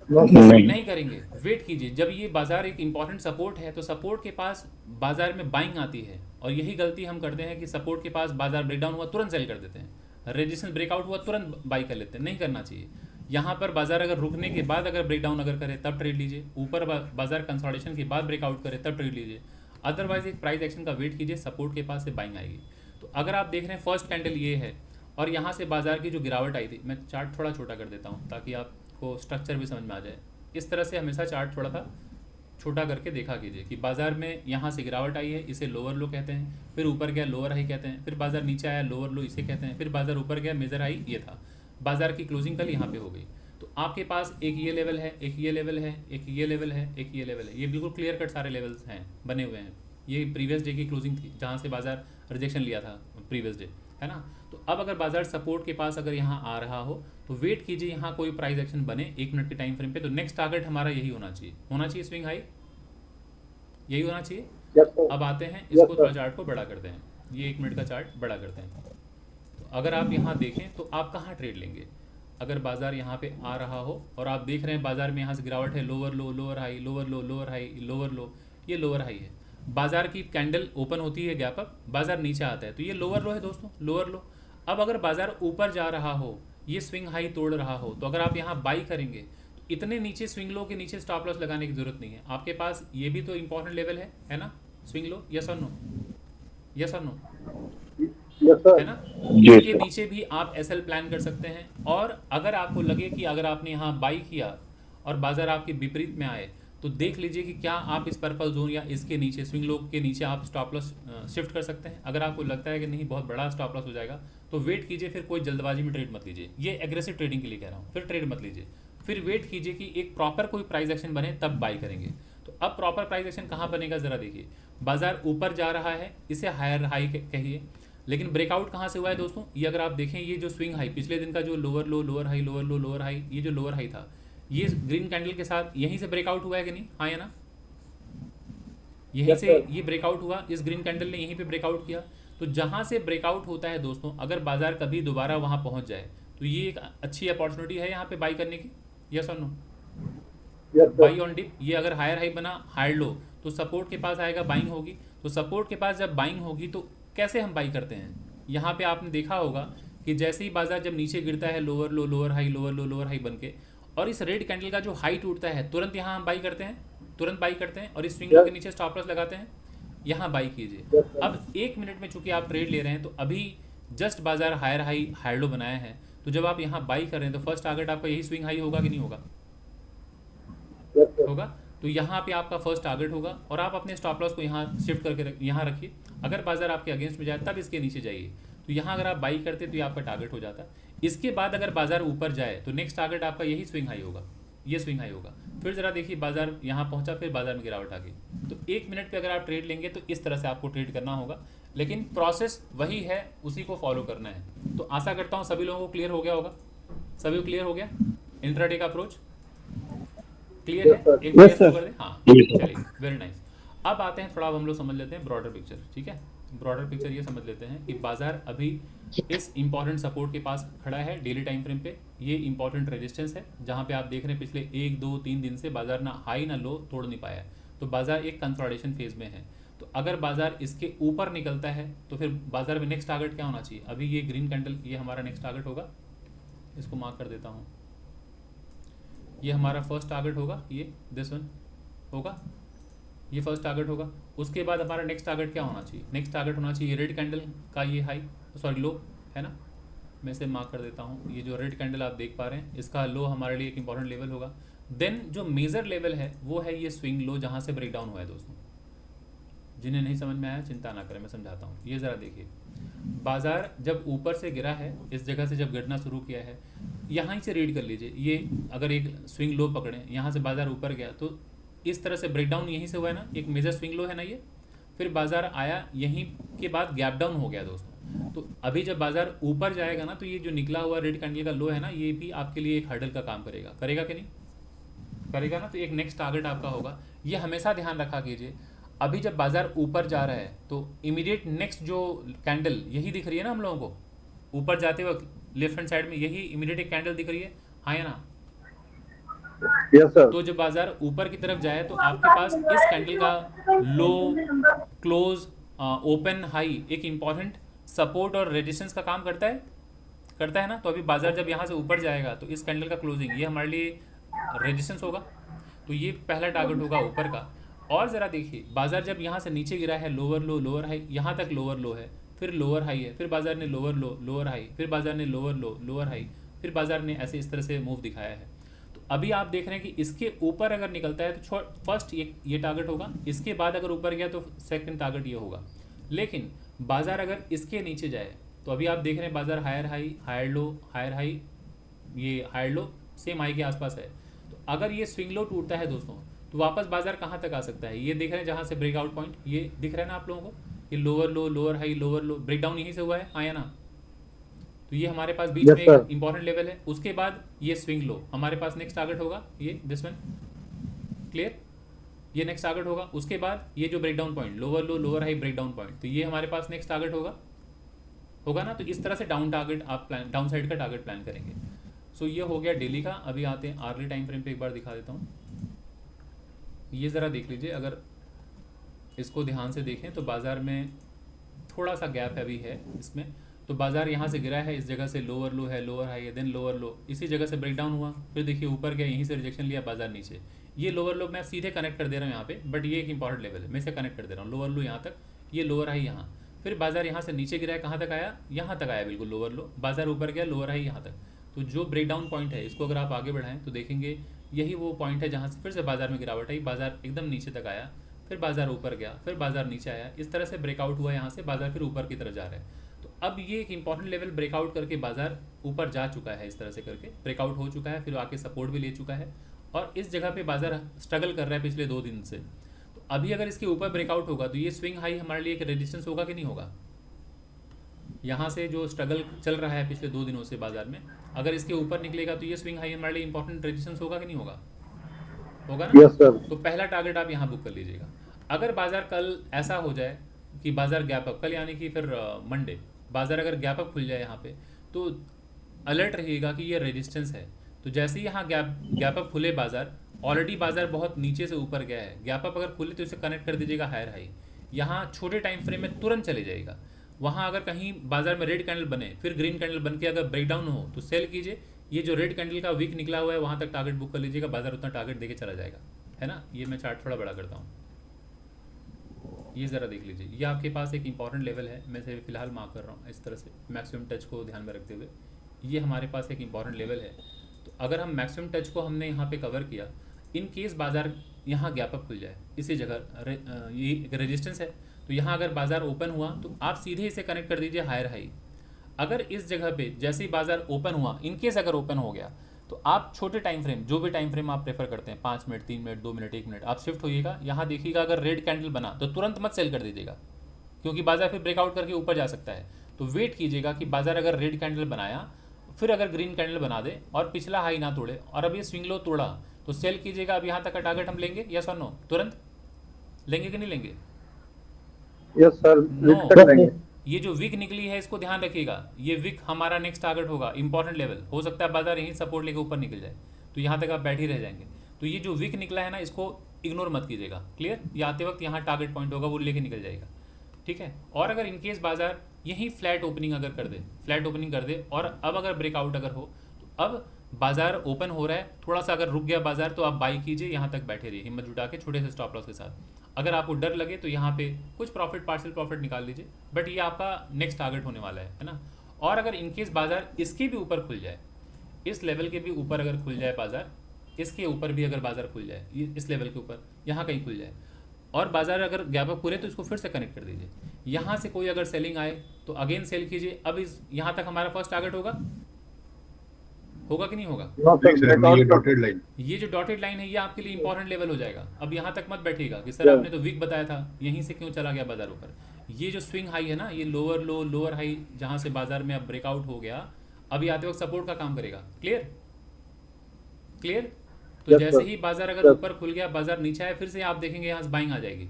[SPEAKER 2] No.
[SPEAKER 1] नहीं करेंगे, वेट कीजिए। जब ये बाजार एक इंपॉर्टेंट सपोर्ट है तो सपोर्ट के पास बाजार में बाइंग आती है, और यही गलती हम करते हैं कि सपोर्ट के पास बाजार ब्रेकडाउन हुआ तुरंत सेल कर देते हैं, रेजिस्टेंस ब्रेकआउट हुआ तुरंत बाई कर लेते हैं। नहीं करना चाहिए। यहाँ पर बाजार अगर रुकने के बाद अगर ब्रेकडाउन अगर करे तब ट्रेड लीजिए, ऊपर बाजार कंसोलिडेशन के बाद ब्रेकआउट करे तब ट्रेड लीजिए, अदरवाइज एक प्राइस एक्शन का वेट कीजिए, सपोर्ट के पास से बाइंग आएगी। तो अगर आप देख रहे हैं फर्स्ट कैंडल ये है, और यहाँ से बाजार की जो गिरावट आई थी, मैं चार्ट थोड़ा छोटा कर देता हूँ ताकि आपको स्ट्रक्चर भी समझ में आ जाए। इस तरह से हमेशा चार्ट थोड़ा सा छोटा करके देखा कीजिए कि बाजार में यहाँ से गिरावट आई है, इसे लोअर लो कहते हैं, फिर ऊपर गया लोअर हाई कहते हैं, फिर बाजार नीचे आया लोअर लो इसे कहते हैं, फिर बाजार ऊपर गया मेजर हाई ये था। बाजार की क्लोजिंग कल यहाँ पे हो गई। तो आपके पास एक ये लेवल है, एक ये लेवल है, एक ये लेवल है, एक ये लेवल है, ये बिल्कुल क्लियर कट सारे लेवल्स हैं, बने हुए हैं। ये प्रीवियस डे की क्लोजिंग थी जहाँ से बाजार रिजेक्शन लिया था प्रीवियस डे, है ना? तो अब अगर बाजार सपोर्ट के पास अगर यहाँ आ रहा हो तो वेट कीजिए, यहाँ कोई प्राइस एक्शन बने 1 मिनट के टाइम फ्रेम पे, तो नेक्स्ट टारगेट हमारा यही होना चाहिए स्विंग हाई, यही होना चाहिए।
[SPEAKER 2] Yes, sir.
[SPEAKER 1] अब आते हैं
[SPEAKER 2] Yes,
[SPEAKER 1] इसको
[SPEAKER 2] sir.
[SPEAKER 1] थोड़ा चार्ट को बड़ा करते हैं, ये 1 मिनट का चार्ट बड़ा करते हैं। तो अगर आप यहाँ देखें तो आप कहाँ ट्रेड लेंगे? अगर बाजार यहाँ पे आ रहा हो और आप देख रहे हैं बाजार में यहाँ से गिरावट है, लोअर लो लोअर हाई, लोअर लो लोअर हाई, लोअर लो, ये लोअर हाई है। बाजार की कैंडल ओपन होती है गैप अप, बाजार नीचे आता है, तो ये लोअर लो है दोस्तों, लोअर लो। अब अगर बाजार ऊपर जा रहा हो, ये स्विंग हाई तोड़ रहा हो, तो अगर आप यहाँ बाई करेंगे तो इतने नीचे स्विंग लो के नीचे स्टॉप लॉस लगाने की जरूरत नहीं है। आपके पास ये भी तो इंपॉर्टेंट लेवल है ना? स्विंग लो, यस और नो? यस और नो?
[SPEAKER 2] Yes, sir.
[SPEAKER 1] है ना? इसके नीचे भी आप एसएल प्लान कर सकते हैं। और अगर आपको लगे कि अगर आपने यहाँ बाई किया और बाजार आपके विपरीत में आए तो देख लीजिए कि क्या आप इस पर्पल जोन या इसके नीचे स्विंग लो के नीचे आप स्टॉप लॉस शिफ्ट कर सकते हैं। अगर आपको लगता है कि नहीं बहुत बड़ा स्टॉप लॉस हो जाएगा तो वेट कीजिए, फिर कोई जल्दबाजी में ट्रेड मत लीजिए, ये एग्रेसिव ट्रेडिंग के लिए कह रहा हूँ, फिर ट्रेड मत लीजिए, फिर वेट कीजिए कि एक प्रॉपर कोई प्राइस एक्शन बने तब बाई करेंगे। तो अब प्रॉपर प्राइस एक्शन कहाँ बनेगा ज़रा देखिए, बाजार ऊपर जा रहा है, इसे हायर हाई कहिए, लेकिन ब्रेकआउट कहाँ से हुआ है दोस्तों? ये अगर आप देखें, ये जो स्विंग हाई पिछले दिन का जो लोअर लो लोअर हाई लोअर लो लोअर हाई, ये जो लोअर हाई था ये ग्रीन कैंडल के साथ यहीं से ब्रेकआउट हुआ है कि नहीं? हाँ या ना? यहीं से ये ब्रेकआउट हुआ, इस ग्रीन कैंडल ने यहीं पे ब्रेकआउट किया। तो जहाँ से ब्रेकआउट होता है दोस्तों, अगर बाजार कभी दोबारा वहाँ पहुँच जाए तो ये एक अच्छी अपॉर्चुनिटी है यहाँ पे बाई करने की, यस और no?
[SPEAKER 2] Yes, sir.
[SPEAKER 1] Buy on dip, ये अगर हायर हाई बना हायर लो तो सपोर्ट के पास आएगा, बाइंग होगी। तो सपोर्ट के पास जब बाइंग होगी तो कैसे हम बाई करते हैं? यहाँ पे आपने देखा होगा कि जैसे ही बाजार जब नीचे गिरता है लोअर लो लोअर हाई लोअर लो लोअर हाई बन के, और इस रेड कैंडल का जो हाई टूटता है तुरंत यहाँ हम बाई करते हैं, तुरंत बाई करते हैं और इस स्विंग लो के नीचे स्टॉप लॉस लगाते हैं, यहाँ बाई कीजिए। अब 1 मिनट में चूंकि आप ट्रेड ले रहे हैं तो अभी जस्ट बाजार हायर हाई हायर लो बनाया है, तो जब आप यहाँ बाई कर रहे हैं तो फर्स्ट टारगेट आपका यही स्विंग हाई होगा कि नहीं होगा?
[SPEAKER 2] Yes, sir.
[SPEAKER 1] होगा। तो यहाँ पे आपका फर्स्ट टारगेट होगा और आप अपने स्टॉप लॉस को यहाँ शिफ्ट करके यहाँ रखिए। अगर बाजार आपके अगेंस्ट में जाए तब इसके नीचे जाइए, तो यहाँ अगर आप बाई करते तो ये आपका टारगेट हो जाता। इसके बाद अगर बाजार ऊपर जाए तो नेक्स्ट टारगेट आपका यही स्विंग हाई होगा, ये स्विंग हाई होगा। फिर जरा देखिए बाजार यहाँ पहुँचा, फिर बाजार में गिरावट आ गई, तो 1 मिनट पे अगर आप ट्रेड लेंगे तो इस तरह से आपको ट्रेड करना होगा, लेकिन प्रोसेस वही है, उसी को फॉलो करना है। तो आशा करता हूँ सभी लोगों को क्लियर हो गया होगा, सभी को क्लियर हो गया इंट्राडे का अप्रोच क्लियर है? एक
[SPEAKER 2] Yes, sir.
[SPEAKER 1] कर दे, हाँ चलिए, वेरी नाइस। अब आते हैं थोड़ा हम लोग समझ लेते हैं ब्रॉडर पिक्चर, ठीक है? ब्रॉडर पिक्चर ये समझ लेते हैं कि बाजार अभी इस इंपॉर्टेंट सपोर्ट के पास खड़ा है डेली टाइम फ्रेम पे। ये इंपॉर्टेंट रेजिस्टेंस है जहाँ पे आप देख रहे हैं पिछले 1 2 3 दिन से बाजार ना हाई ना लो तोड़ नहीं पाया है, तो बाजार एक कंसोलिडेशन फेज में है। तो अगर बाजार इसके ऊपर निकलता है तो फिर बाजार में नेक्स्ट टारगेट क्या होना चाहिए? अभी ये ग्रीन कैंडल ये हमारा नेक्स्ट टारगेट होगा, इसको मार्क कर देता हूँ, ये हमारा फर्स्ट टारगेट होगा, ये दिस वन होगा, ये फर्स्ट टारगेट होगा। उसके बाद हमारा नेक्स्ट टारगेट क्या होना चाहिए? नेक्स्ट टारगेट होना चाहिए रेड कैंडल का ये हाई, सॉरी लो, है ना? मैं इसे मार्क कर देता हूँ। ये जो रेड कैंडल आप देख पा रहे हैं, इसका लो हमारे लिए एक इंपॉर्टेंट लेवल होगा। देन जो मेजर लेवल है वो है ये स्विंग लो, जहाँ से ब्रेक डाउन हुआ है दोस्तों। जिन्हें नहीं समझ में आया चिंता ना करें, मैं समझाता हूँ। ये ज़रा देखिए, बाजार जब ऊपर से गिरा है, इस जगह से जब गिरना शुरू किया है, यहाँ से रीड कर लीजिए। ये अगर एक स्विंग लो पकड़ें, यहाँ से बाजार ऊपर गया तो इस तरह से ब्रेकडाउन यहीं से हुआ है ना, एक मेजर स्विंग लो है ना ये। फिर बाजार आया, यहीं के बाद गैप डाउन हो गया दोस्तों। तो अभी जब बाजार ऊपर जाएगा ना, तो ये जो निकला हुआ रेड कैंडल का लो है ना, ये भी आपके लिए एक हर्डल का काम करेगा। करेगा कि नहीं करेगा ना, तो एक नेक्स्ट टारगेट आपका होगा। ये हमेशा ध्यान रखा कीजिए। अभी जब बाजार ऊपर जा रहा है तो इमीडिएट नेक्स्ट जो कैंडल यही दिख रही है ना हम लोगों को, ऊपर जाते वक्त लेफ्ट हैंड साइड में यही इमीडिएट एक कैंडल दिख रही है, हाँ या ना।
[SPEAKER 2] Yes sir.
[SPEAKER 1] तो जब बाजार ऊपर की तरफ जाए तो आपके पास इस कैंडल का लो, क्लोज, ओपन, हाई एक इंपॉर्टेंट सपोर्ट और रेजिस्टेंस का काम करता है ना। तो अभी बाजार जब यहाँ से ऊपर जाएगा तो इस कैंडल का क्लोजिंग ये हमारे लिए रेजिस्टेंस होगा। तो ये पहला टारगेट होगा ऊपर का। और ज़रा देखिए, बाजार जब यहाँ से नीचे गिरा है, लोअर लो लोअर हाई, यहाँ तक लोअर लो है, फिर लोअर हाई है, फिर बाजार ने लोअर लो लोअर हाई, फिर बाजार ने लोअर लो लोअर हाई, फिर बाजार ने ऐसे इस तरह से मूव दिखाया है। तो अभी आप देख रहे हैं कि इसके ऊपर अगर निकलता है तो फर्स्ट ये टारगेट होगा, इसके बाद अगर ऊपर गया तो सेकंड टारगेट ये होगा। लेकिन बाजार अगर इसके नीचे जाए तो अभी आप देख रहे हैं बाजार higher high, higher low, higher high, ये हायर लो सेम हाई के आसपास है। तो अगर ये स्विंग लो टूटता है दोस्तों, तो वापस बाजार कहाँ तक आ सकता है, ये देख रहे हैं जहाँ से ब्रेकआउट पॉइंट ये दिख रहा है ना आप लोगों को, ये लोअर लो लोअर हाई लोअर लो, ब्रेकडाउन यहीं से हुआ है, हाँ या ना। तो ये हमारे पास बीच
[SPEAKER 2] Yes,
[SPEAKER 1] में
[SPEAKER 2] sir.
[SPEAKER 1] एक इंपॉर्टेंट लेवल है। उसके बाद ये स्विंग लो हमारे पास नेक्स्ट टारगेट होगा, ये दिस वन, क्लियर, ये नेक्स्ट टारगेट होगा। उसके बाद ये जो ब्रेकडाउन पॉइंट लोअर लो लोअर हाई ब्रेकडाउन पॉइंट, तो ये हमारे पास नेक्स्ट टारगेट होगा ना। तो इस तरह से डाउन टारगेट आप प्लान, डाउन साइड का टारगेट प्लान करेंगे। सो ये हो गया डेली का। अभी आते हैं आर्ली टाइम फ्रेम पे, एक बार दिखा देता हूँ। ये ज़रा देख लीजिए, अगर इसको ध्यान से देखें तो बाज़ार में थोड़ा सा गैप अभी है इसमें। तो बाज़ार यहाँ से गिरा है, इस जगह से लोअर लो है, लोअर हाई है, देन लोअर लो, इसी जगह से ब्रेकडाउन हुआ, फिर देखिए ऊपर गया, यहीं से रिजेक्शन लिया, बाज़ार नीचे। ये लोअर लो मैं सीधे कनेक्ट कर दे रहा हूँ यहाँ पे, बट ये एक इंपॉर्टेंट लेवल है, मैं इसे कनेक्ट कर दे रहा हूँ। लोअर लो यहाँ तक, ये लोअर हाई यहाँ, फिर बाज़ार यहाँ से नीचे गिरा है, कहाँ तक आया, यहाँ तक आया बिल्कुल लोअर लो, बाज़ार ऊपर गया, लोअर हाई यहाँ तक। तो जो ब्रेकडाउन पॉइंट है इसको अगर आप आगे बढ़ाएं तो देखेंगे यही वो पॉइंट है जहाँ से फिर से बाज़ार में गिरावट आई, बाज़ार एकदम नीचे तक आया, फिर बाज़ार ऊपर गया, फिर बाज़ार नीचे आया, इस तरह से ब्रेकआउट हुआ, यहाँ से बाज़ार फिर ऊपर की तरफ जा रहा है। तो अब ये एक इंपॉर्टेंट लेवल ब्रेकआउट करके बाज़ार ऊपर जा चुका है, इस तरह से करके ब्रेकआउट हो चुका है, फिर आके सपोर्ट भी ले चुका है और इस जगह पे बाज़ार स्ट्रगल कर रहा है पिछले 2 दिन से। तो अभी अगर इसके ऊपर ब्रेकआउट होगा तो ये स्विंग हाई हमारे लिए एक रेजिस्टेंस होगा कि नहीं होगा। यहाँ से जो स्ट्रगल चल रहा है पिछले 2 दिनों से बाज़ार में, अगर इसके ऊपर निकलेगा तो ये स्विंग हाई हमारे लिए इंपॉर्टेंट रेजिस्टेंस होगा कि नहीं होगा, होगा ना।
[SPEAKER 2] Yes sir.
[SPEAKER 1] तो पहला टारगेट आप यहाँ बुक कर लीजिएगा। अगर बाज़ार कल ऐसा हो जाए कि बाज़ार गैप अप, कल यानी कि फिर मंडे बाज़ार अगर गैप अप खुल जाए यहाँ पे, तो अलर्ट रहिएगा कि ये रेजिस्टेंस है। तो जैसे ही यहाँ गैप अप खुले बाज़ार, ऑलरेडी बाज़ार बहुत नीचे से ऊपर गया है, गैप अप अगर खुले तो इसे कनेक्ट कर दीजिएगा हायर हाई, यहाँ छोटे टाइम फ्रेम में तुरंत चले जाएगा। वहाँ अगर कहीं बाज़ार में रेड कैंडल बने, फिर ग्रीन कैंडल बन के अगर ब्रेकडाउन हो तो सेल कीजिए। ये जो रेड कैंडल का वीक निकला हुआ है वहाँ तक टारगेट बुक कर लीजिएगा, बाज़ार उतना टारगेट देके चला जाएगा, है ना। ये मैं चार्ट थोड़ा बड़ा करता हूँ, ये ज़रा देख लीजिए, ये आपके पास एक इंपॉर्टेंट लेवल है, मैं इसे फिलहाल मार्क कर रहा हूँ इस तरह से मैक्सिमम टच को ध्यान में रखते हुए। ये हमारे पास एक इंपॉर्टेंट लेवल है। तो अगर हम मैक्सिमम टच को हमने यहाँ पे कवर किया, इन केस बाज़ार यहाँ गैप अप खुल जाए, इसी जगह ये रेजिस्टेंस है, तो यहाँ अगर बाज़ार ओपन हुआ तो आप सीधे इसे कनेक्ट कर दीजिए हायर हाई। अगर इस जगह पे जैसे ही बाज़ार ओपन हुआ, इन केस अगर ओपन हो गया, तो आप छोटे टाइम फ्रेम, जो भी टाइम फ्रेम आप प्रेफर करते हैं, 5 मिनट 3 मिनट 2 मिनट 1 मिनट, आप शिफ्ट होइएगा। यहाँ देखिएगा अगर रेड कैंडल बना तो तुरंत मत सेल कर दीजिएगा, क्योंकि बाज़ार फिर ब्रेकआउट करके ऊपर जा सकता है। तो वेट कीजिएगा कि बाज़ार अगर रेड कैंडल बनाया, फिर अगर ग्रीन कैंडल बना दे और पिछला हाई ना तोड़े और अब ये स्विंग लो तोड़ा, तो सेल कीजिएगा। अब यहाँ तक का टारगेट हम लेंगे, यस और नो, तुरंत लेंगे कि नहीं लेंगे।
[SPEAKER 2] Yes sir.
[SPEAKER 1] नो, ये जो विक निकली है इसको ध्यान रखिएगा, ये विक हमारा नेक्स्ट टारगेट होगा, इंपॉर्टेंट लेवल। हो सकता है बाजार यहीं सपोर्ट लेके ऊपर निकल जाए, तो यहाँ तक आप बैठ ही रह जाएंगे। तो ये जो विक निकला है ना, इसको इग्नोर मत कीजिएगा, क्लियर। ये आते वक्त यहाँ टारगेट पॉइंट होगा, वो लेके निकल जाएगा, ठीक है। और अगर इनकेस बाजार यहीं फ्लैट ओपनिंग अगर कर दे, फ्लैट ओपनिंग कर दे और अब अगर ब्रेकआउट अगर हो, तो अब बाजार ओपन हो रहा है, थोड़ा सा अगर रुक गया बाजार तो आप बाई कीजिए, यहाँ तक बैठे रहिए हिम्मत जुटा के छोटे से स्टॉप लॉस के साथ। अगर आपको डर लगे तो यहाँ पे कुछ प्रॉफिट, पार्शियल प्रॉफिट निकाल लीजिए, बट ये आपका नेक्स्ट टारगेट होने वाला है ना। और अगर इनकेस बाजार इसके भी ऊपर खुल जाए, इस लेवल के भी ऊपर अगर खुल जाए बाजार, इसके ऊपर भी अगर बाजार खुल जाए, इस लेवल के ऊपर यहाँ कहीं खुल जाए और बाजार अगर गैप अप पूरे, तो इसको फिर से कनेक्ट कर दीजिए। यहाँ से कोई अगर सेलिंग आए तो अगेन सेल कीजिए। अब इस यहाँ तक हमारा फर्स्ट टारगेट होगा कि नहीं होगा?
[SPEAKER 2] नो सर,
[SPEAKER 3] ये
[SPEAKER 2] ब्रेकआउट
[SPEAKER 3] डॉटेड लाइन,
[SPEAKER 1] ये जो डॉटेड लाइन है ये आपके लिए इंपॉर्टेंट लेवल हो जाएगा। अब यहाँ तक मत बैठिएगा कि सर
[SPEAKER 2] Yes.
[SPEAKER 1] आपने तो वीक बताया था, यहीं से क्यों चला गया बाजार ऊपर। ये जो स्विंग हाई है ना, ये लोअर लो लोअर हाई जहाँ से बाजार में अब ब्रेकआउट हो गया, अभी आते वक्त सपोर्ट का काम करेगा। क्लियर? तो
[SPEAKER 2] Yes,
[SPEAKER 1] जैसे
[SPEAKER 2] sir.
[SPEAKER 1] ही बाजार अगर
[SPEAKER 2] Yes.
[SPEAKER 1] ऊपर खुल गया, बाजार नीचे आए, फिर से आप देखेंगे यहाँ से बाइंग आ जाएगी,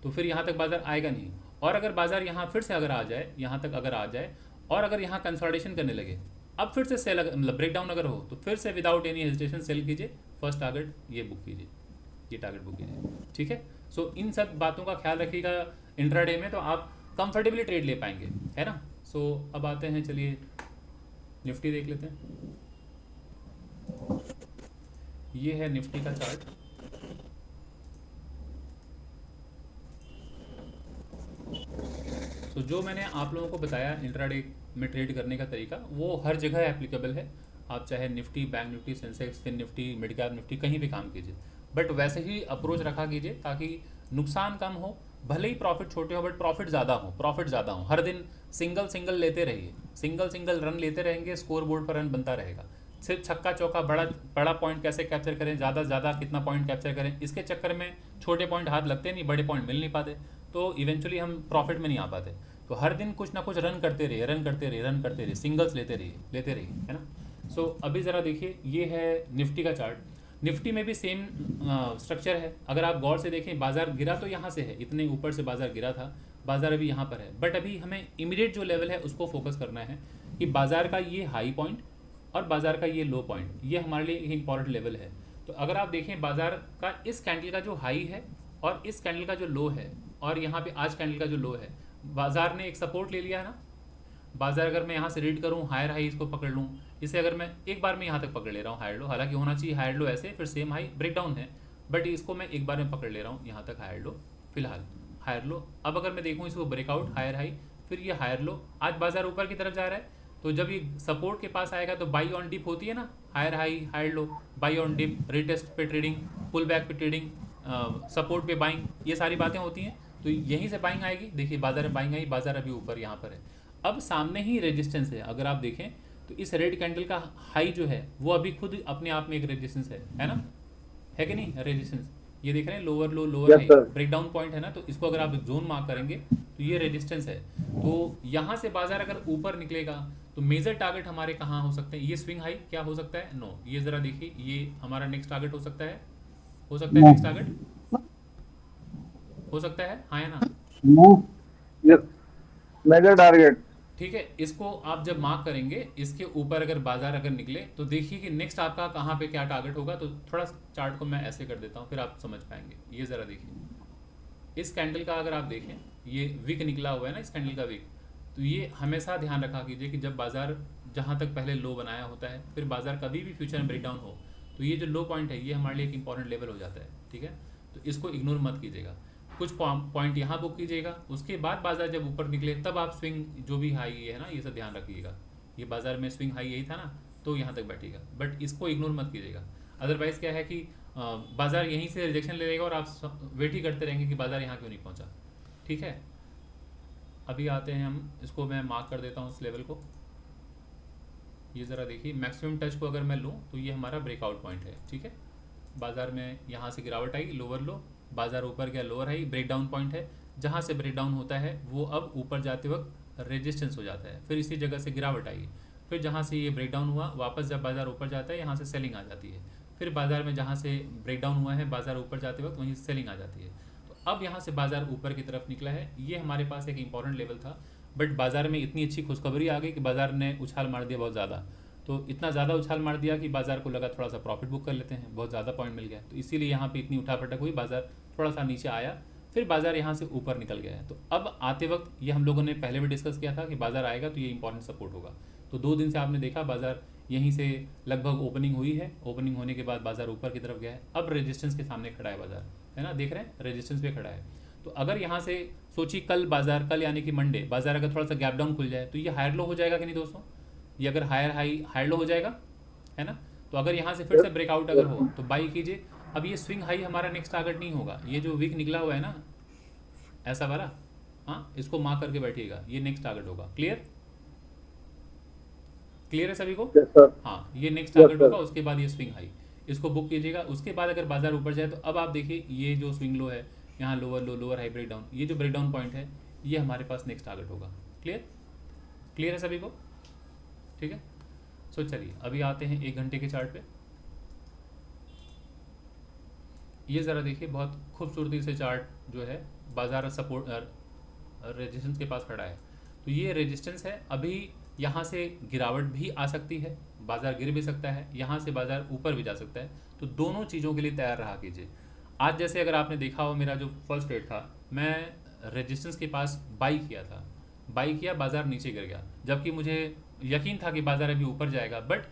[SPEAKER 1] तो फिर यहाँ तक बाजार आएगा नहीं। और अगर बाजार यहाँ फिर से अगर आ जाए, यहाँ तक अगर आ जाए और अगर यहाँ कंसोलिडेशन करने लगे, अब फिर से सेल मतलब ब्रेकडाउन अगर हो, तो फिर से विदाउट एनी हेजिटेशन सेल कीजिए। फर्स्ट टारगेट ये बुक कीजिए, ये टारगेट बुक कीजिए। ठीक है, सो इन सब बातों का ख्याल रखिएगा इंट्राडे में, तो आप कंफर्टेबली ट्रेड ले पाएंगे, है ना। सो अब आते हैं, चलिए निफ्टी देख लेते हैं। ये है निफ्टी का चार्ट। तो जो मैंने आप लोगों को बताया इंट्राडे में ट्रेड करने का तरीका, वो हर जगह एप्लीकेबल है। आप चाहे Nifty, bank Nifty, Sensex, fin Nifty, mid cap Nifty, कहीं भी काम कीजिए, बट वैसे ही अप्रोच रखा कीजिए ताकि नुकसान कम हो। भले ही प्रॉफिट छोटे हो, बट प्रॉफिट ज़्यादा हो। हर दिन सिंगल लेते रहिए, सिंगल रन लेते रहेंगे, स्कोर बोर्ड पर रन बनता रहेगा। सिर्फ छक्का चौका बड़ा पॉइंट कैसे कैप्चर करें, ज़्यादा से ज़्यादा कितना पॉइंट कैप्चर करें, इसके चक्कर में छोटे पॉइंट हाथ लगते नहीं, बड़े पॉइंट मिल नहीं पाते, तो इवेंचुअली हम प्रॉफिट में नहीं आ पाते। तो हर दिन कुछ ना कुछ रन करते रहिए, सिंगल्स लेते रहिए, है ना। सो अभी ज़रा देखिए, ये है निफ्टी का चार्ट। निफ्टी में भी सेम स्ट्रक्चर है। अगर आप गौर से देखें, बाजार गिरा तो यहाँ से है, इतने ऊपर से बाजार गिरा था, बाजार अभी यहाँ पर है, बट अभी हमें इमीडिएट जो लेवल है उसको फोकस करना है कि बाजार का ये हाई पॉइंट और बाजार का ये लो पॉइंट, ये हमारे लिए एक इंपॉर्टेंट लेवल है। तो अगर आप देखें बाजार का इस कैंडल का जो हाई है और इस कैंडल का जो लो है, और यहाँ पे आज कैंडल का जो लो है, बाजार ने एक सपोर्ट ले लिया है ना। बाजार अगर मैं यहाँ से रीड करूँ, हायर हाई इसको पकड़ लूँ, इसे अगर मैं एक बार में यहाँ तक पकड़ ले रहा हूँ हायर लो, हालांकि होना चाहिए हायर लो ऐसे, फिर सेम हाई ब्रेकडाउन है, बट इसको मैं एक बार में पकड़ ले रहा हूँ यहाँ तक हायर लो, फिलहाल हायर लो। अब अगर मैं देखूँ इसको ब्रेकआउट, हायर हाई, फिर ये हायर लो, आज बाजार ऊपर की तरफ जा रहा है, तो जब ये सपोर्ट के पास आएगा तो बाई ऑन डिप होती है ना, higher high higher low, buy on dip, retest पे ट्रेडिंग, पुल बैक पे ट्रेडिंग, सपोर्ट पे बाइंग, ये सारी बातें होती हैं। तो यहीं से बाइंग आएगी। देखिए बाजार में बाइंग आई, बाजार अभी ऊपर यहाँ पर है। अब सामने ही रेजिस्टेंस है, अगर आप देखें तो इस रेड कैंडल का हाई जो है वो अभी खुद अपने आप में एक रेजिस्टेंस है ना, है कि नहीं रेजिस्टेंस। ये देख रहे हैं लोअर लो लोअर हाई, ब्रेकडाउन पॉइंट है ना, तो इसको अगर आप जोन मार्क करेंगे तो ये रेजिस्टेंस है। तो यहाँ से बाजार अगर ऊपर निकलेगा तो मेजर टारगेट हमारे कहाँ हो सकते हैं, ये स्विंग हाई क्या हो सकता है, नो, ये जरा देखिए, ये हमारा नेक्स्ट टारगेट हो सकता है नेक्स्ट टारगेट हो सकता है, हाँ है ना,
[SPEAKER 2] यस, मेजर टारगेट।
[SPEAKER 1] ठीक है। इसको आप जब मार्क करेंगे, इसके ऊपर अगर बाजार अगर निकले तो देखिए कि नेक्स्ट आपका कहाँ पे क्या टारगेट होगा। तो थोड़ा चार्ट को मैं ऐसे कर देता हूँ, फिर आप समझ पाएंगे। ये ज़रा देखिए, इस कैंडल का अगर आप देखें, ये विक निकला हुआ है ना, इस कैंडल का विक, तो ये हमेशा ध्यान रखा कीजिए कि जब बाजार जहाँ तक पहले लो बनाया होता है, फिर बाजार कभी भी फ्यूचर में ब्रेकडाउन हो, तो ये जो लो पॉइंट है ये हमारे लिए एक इंपॉर्टेंट लेवल हो जाता है। ठीक है, तो इसको इग्नोर मत कीजिएगा। कुछ पॉइंट यहाँ बुक कीजिएगा, उसके बाद बाजार जब ऊपर निकले तब आप स्विंग जो भी हाई है ना, ये सब ध्यान रखिएगा। ये बाजार में स्विंग हाई यही था ना, तो यहाँ तक बैठेगा, बट इसको इग्नोर मत कीजिएगा। अदरवाइज़ क्या है कि बाजार यहीं से रिजेक्शन ले लेगा और आप वेट ही करते रहेंगे कि बाजार यहाँ क्यों नहीं पहुँचा। ठीक है, अभी आते हैं हम, इसको मैं मार्क कर देता हूँ इस लेवल को। ये ज़रा देखिए, मैक्सिमम टच को अगर मैं लूँ तो ये हमारा ब्रेकआउट पॉइंट है। ठीक है, बाजार में यहाँ से गिरावट आई, लोअर लो, बाजार ऊपर गया, लोअर हाई, ब्रेकडाउन पॉइंट है। जहाँ से ब्रेकडाउन होता है वो अब ऊपर जाते वक्त रेजिस्टेंस हो जाता है, फिर इसी जगह से गिरावट आई, फिर जहाँ से ये ब्रेकडाउन हुआ वापस जब बाजार ऊपर जाता है यहाँ से सेलिंग आ जाती है, फिर बाजार में जहाँ से ब्रेकडाउन हुआ है बाजार ऊपर जाते वक्त वहीं सेलिंग आ जाती है। तो अब यहाँ से बाजार ऊपर की तरफ निकला है, ये हमारे पास एक इंपॉर्टेंट लेवल था, बट बाजार में इतनी अच्छी खुशखबरी आ गई कि बाजार ने उछाल मार दिया बहुत ज़्यादा। तो इतना ज़्यादा उछाल मार दिया कि बाजार को लगा थोड़ा सा प्रॉफिट बुक कर लेते हैं, बहुत ज़्यादा पॉइंट मिल गया, तो इसीलिए यहाँ पे इतनी उठापटक हुई, बाजार थोड़ा सा नीचे आया, फिर बाजार यहाँ से ऊपर निकल गया है। तो अब आते वक्त ये हम लोगों ने पहले भी डिस्कस किया था कि बाजार आएगा तो ये इंपॉर्टेंट सपोर्ट होगा। तो 2 दिन से आपने देखा बाजार यहीं से लगभग ओपनिंग हुई है, ओपनिंग होने के बाद बाजार ऊपर की तरफ गया है, अब रेजिस्टेंस के सामने खड़ा है बाजार, है ना, देख रहे हैं रेजिस्टेंस पे खड़ा है। तो तो अगर यहाँ से सोचिए कल बाजार, कल यानी कि मंडे बाजार अगर थोड़ा सा गैप डाउन खुल जाए तो ये हायर लो हो जाएगा कि नहीं दोस्तों? ये अगर हायर लो हो जाएगा, है ना? तो अगर यहाँ से फिर से ब्रेकआउट अगर हो तो बाई कीजिए। अब ये स्विंग हाई हमारा नेक्स्ट टारगेट नहीं होगा, ये जो वीक निकला हुआ है ना ऐसा वाला, हाँ इसको मार्क करके बैठिएगा, ये नेक्स्ट टारगेट होगा। क्लियर? क्लियर है सभी को?
[SPEAKER 2] Yes sir.
[SPEAKER 1] हाँ, ये नेक्स्ट
[SPEAKER 2] यस
[SPEAKER 1] टारगेट
[SPEAKER 2] सर।
[SPEAKER 1] होगा, उसके बाद ये स्विंग हाई, इसको बुक कीजिएगा। उसके बाद अगर बाजार ऊपर जाए तो अब आप देखिए ये जो स्विंग लो है, यहाँ लोअर लो, लोअर हाई, ब्रेकडाउन, ये जो ब्रेकडाउन पॉइंट है ये हमारे पास नेक्स्ट टारगेट होगा। क्लियर? क्लियर है सभी को? ठीक है। सो चलिए अभी आते हैं 1 घंटे के चार्ट पे। ये ज़रा देखिए, बहुत खूबसूरती से चार्ट जो है बाजार सपोर्ट रेजिस्टेंस के पास खड़ा है। तो ये रेजिस्टेंस है, अभी यहाँ से गिरावट भी आ सकती है, बाजार गिर भी सकता है, यहाँ से बाजार ऊपर भी जा सकता है। तो दोनों चीज़ों के लिए तैयार रहा कीजिए। आज जैसे अगर आपने देखा हो मेरा जो फर्स्ट ट्रेड था, मैं रेजिस्टेंस के पास बाई किया था, बाई किया, बाजार नीचे गिर गया, जबकि मुझे यकीन था कि बाजार अभी ऊपर जाएगा। बट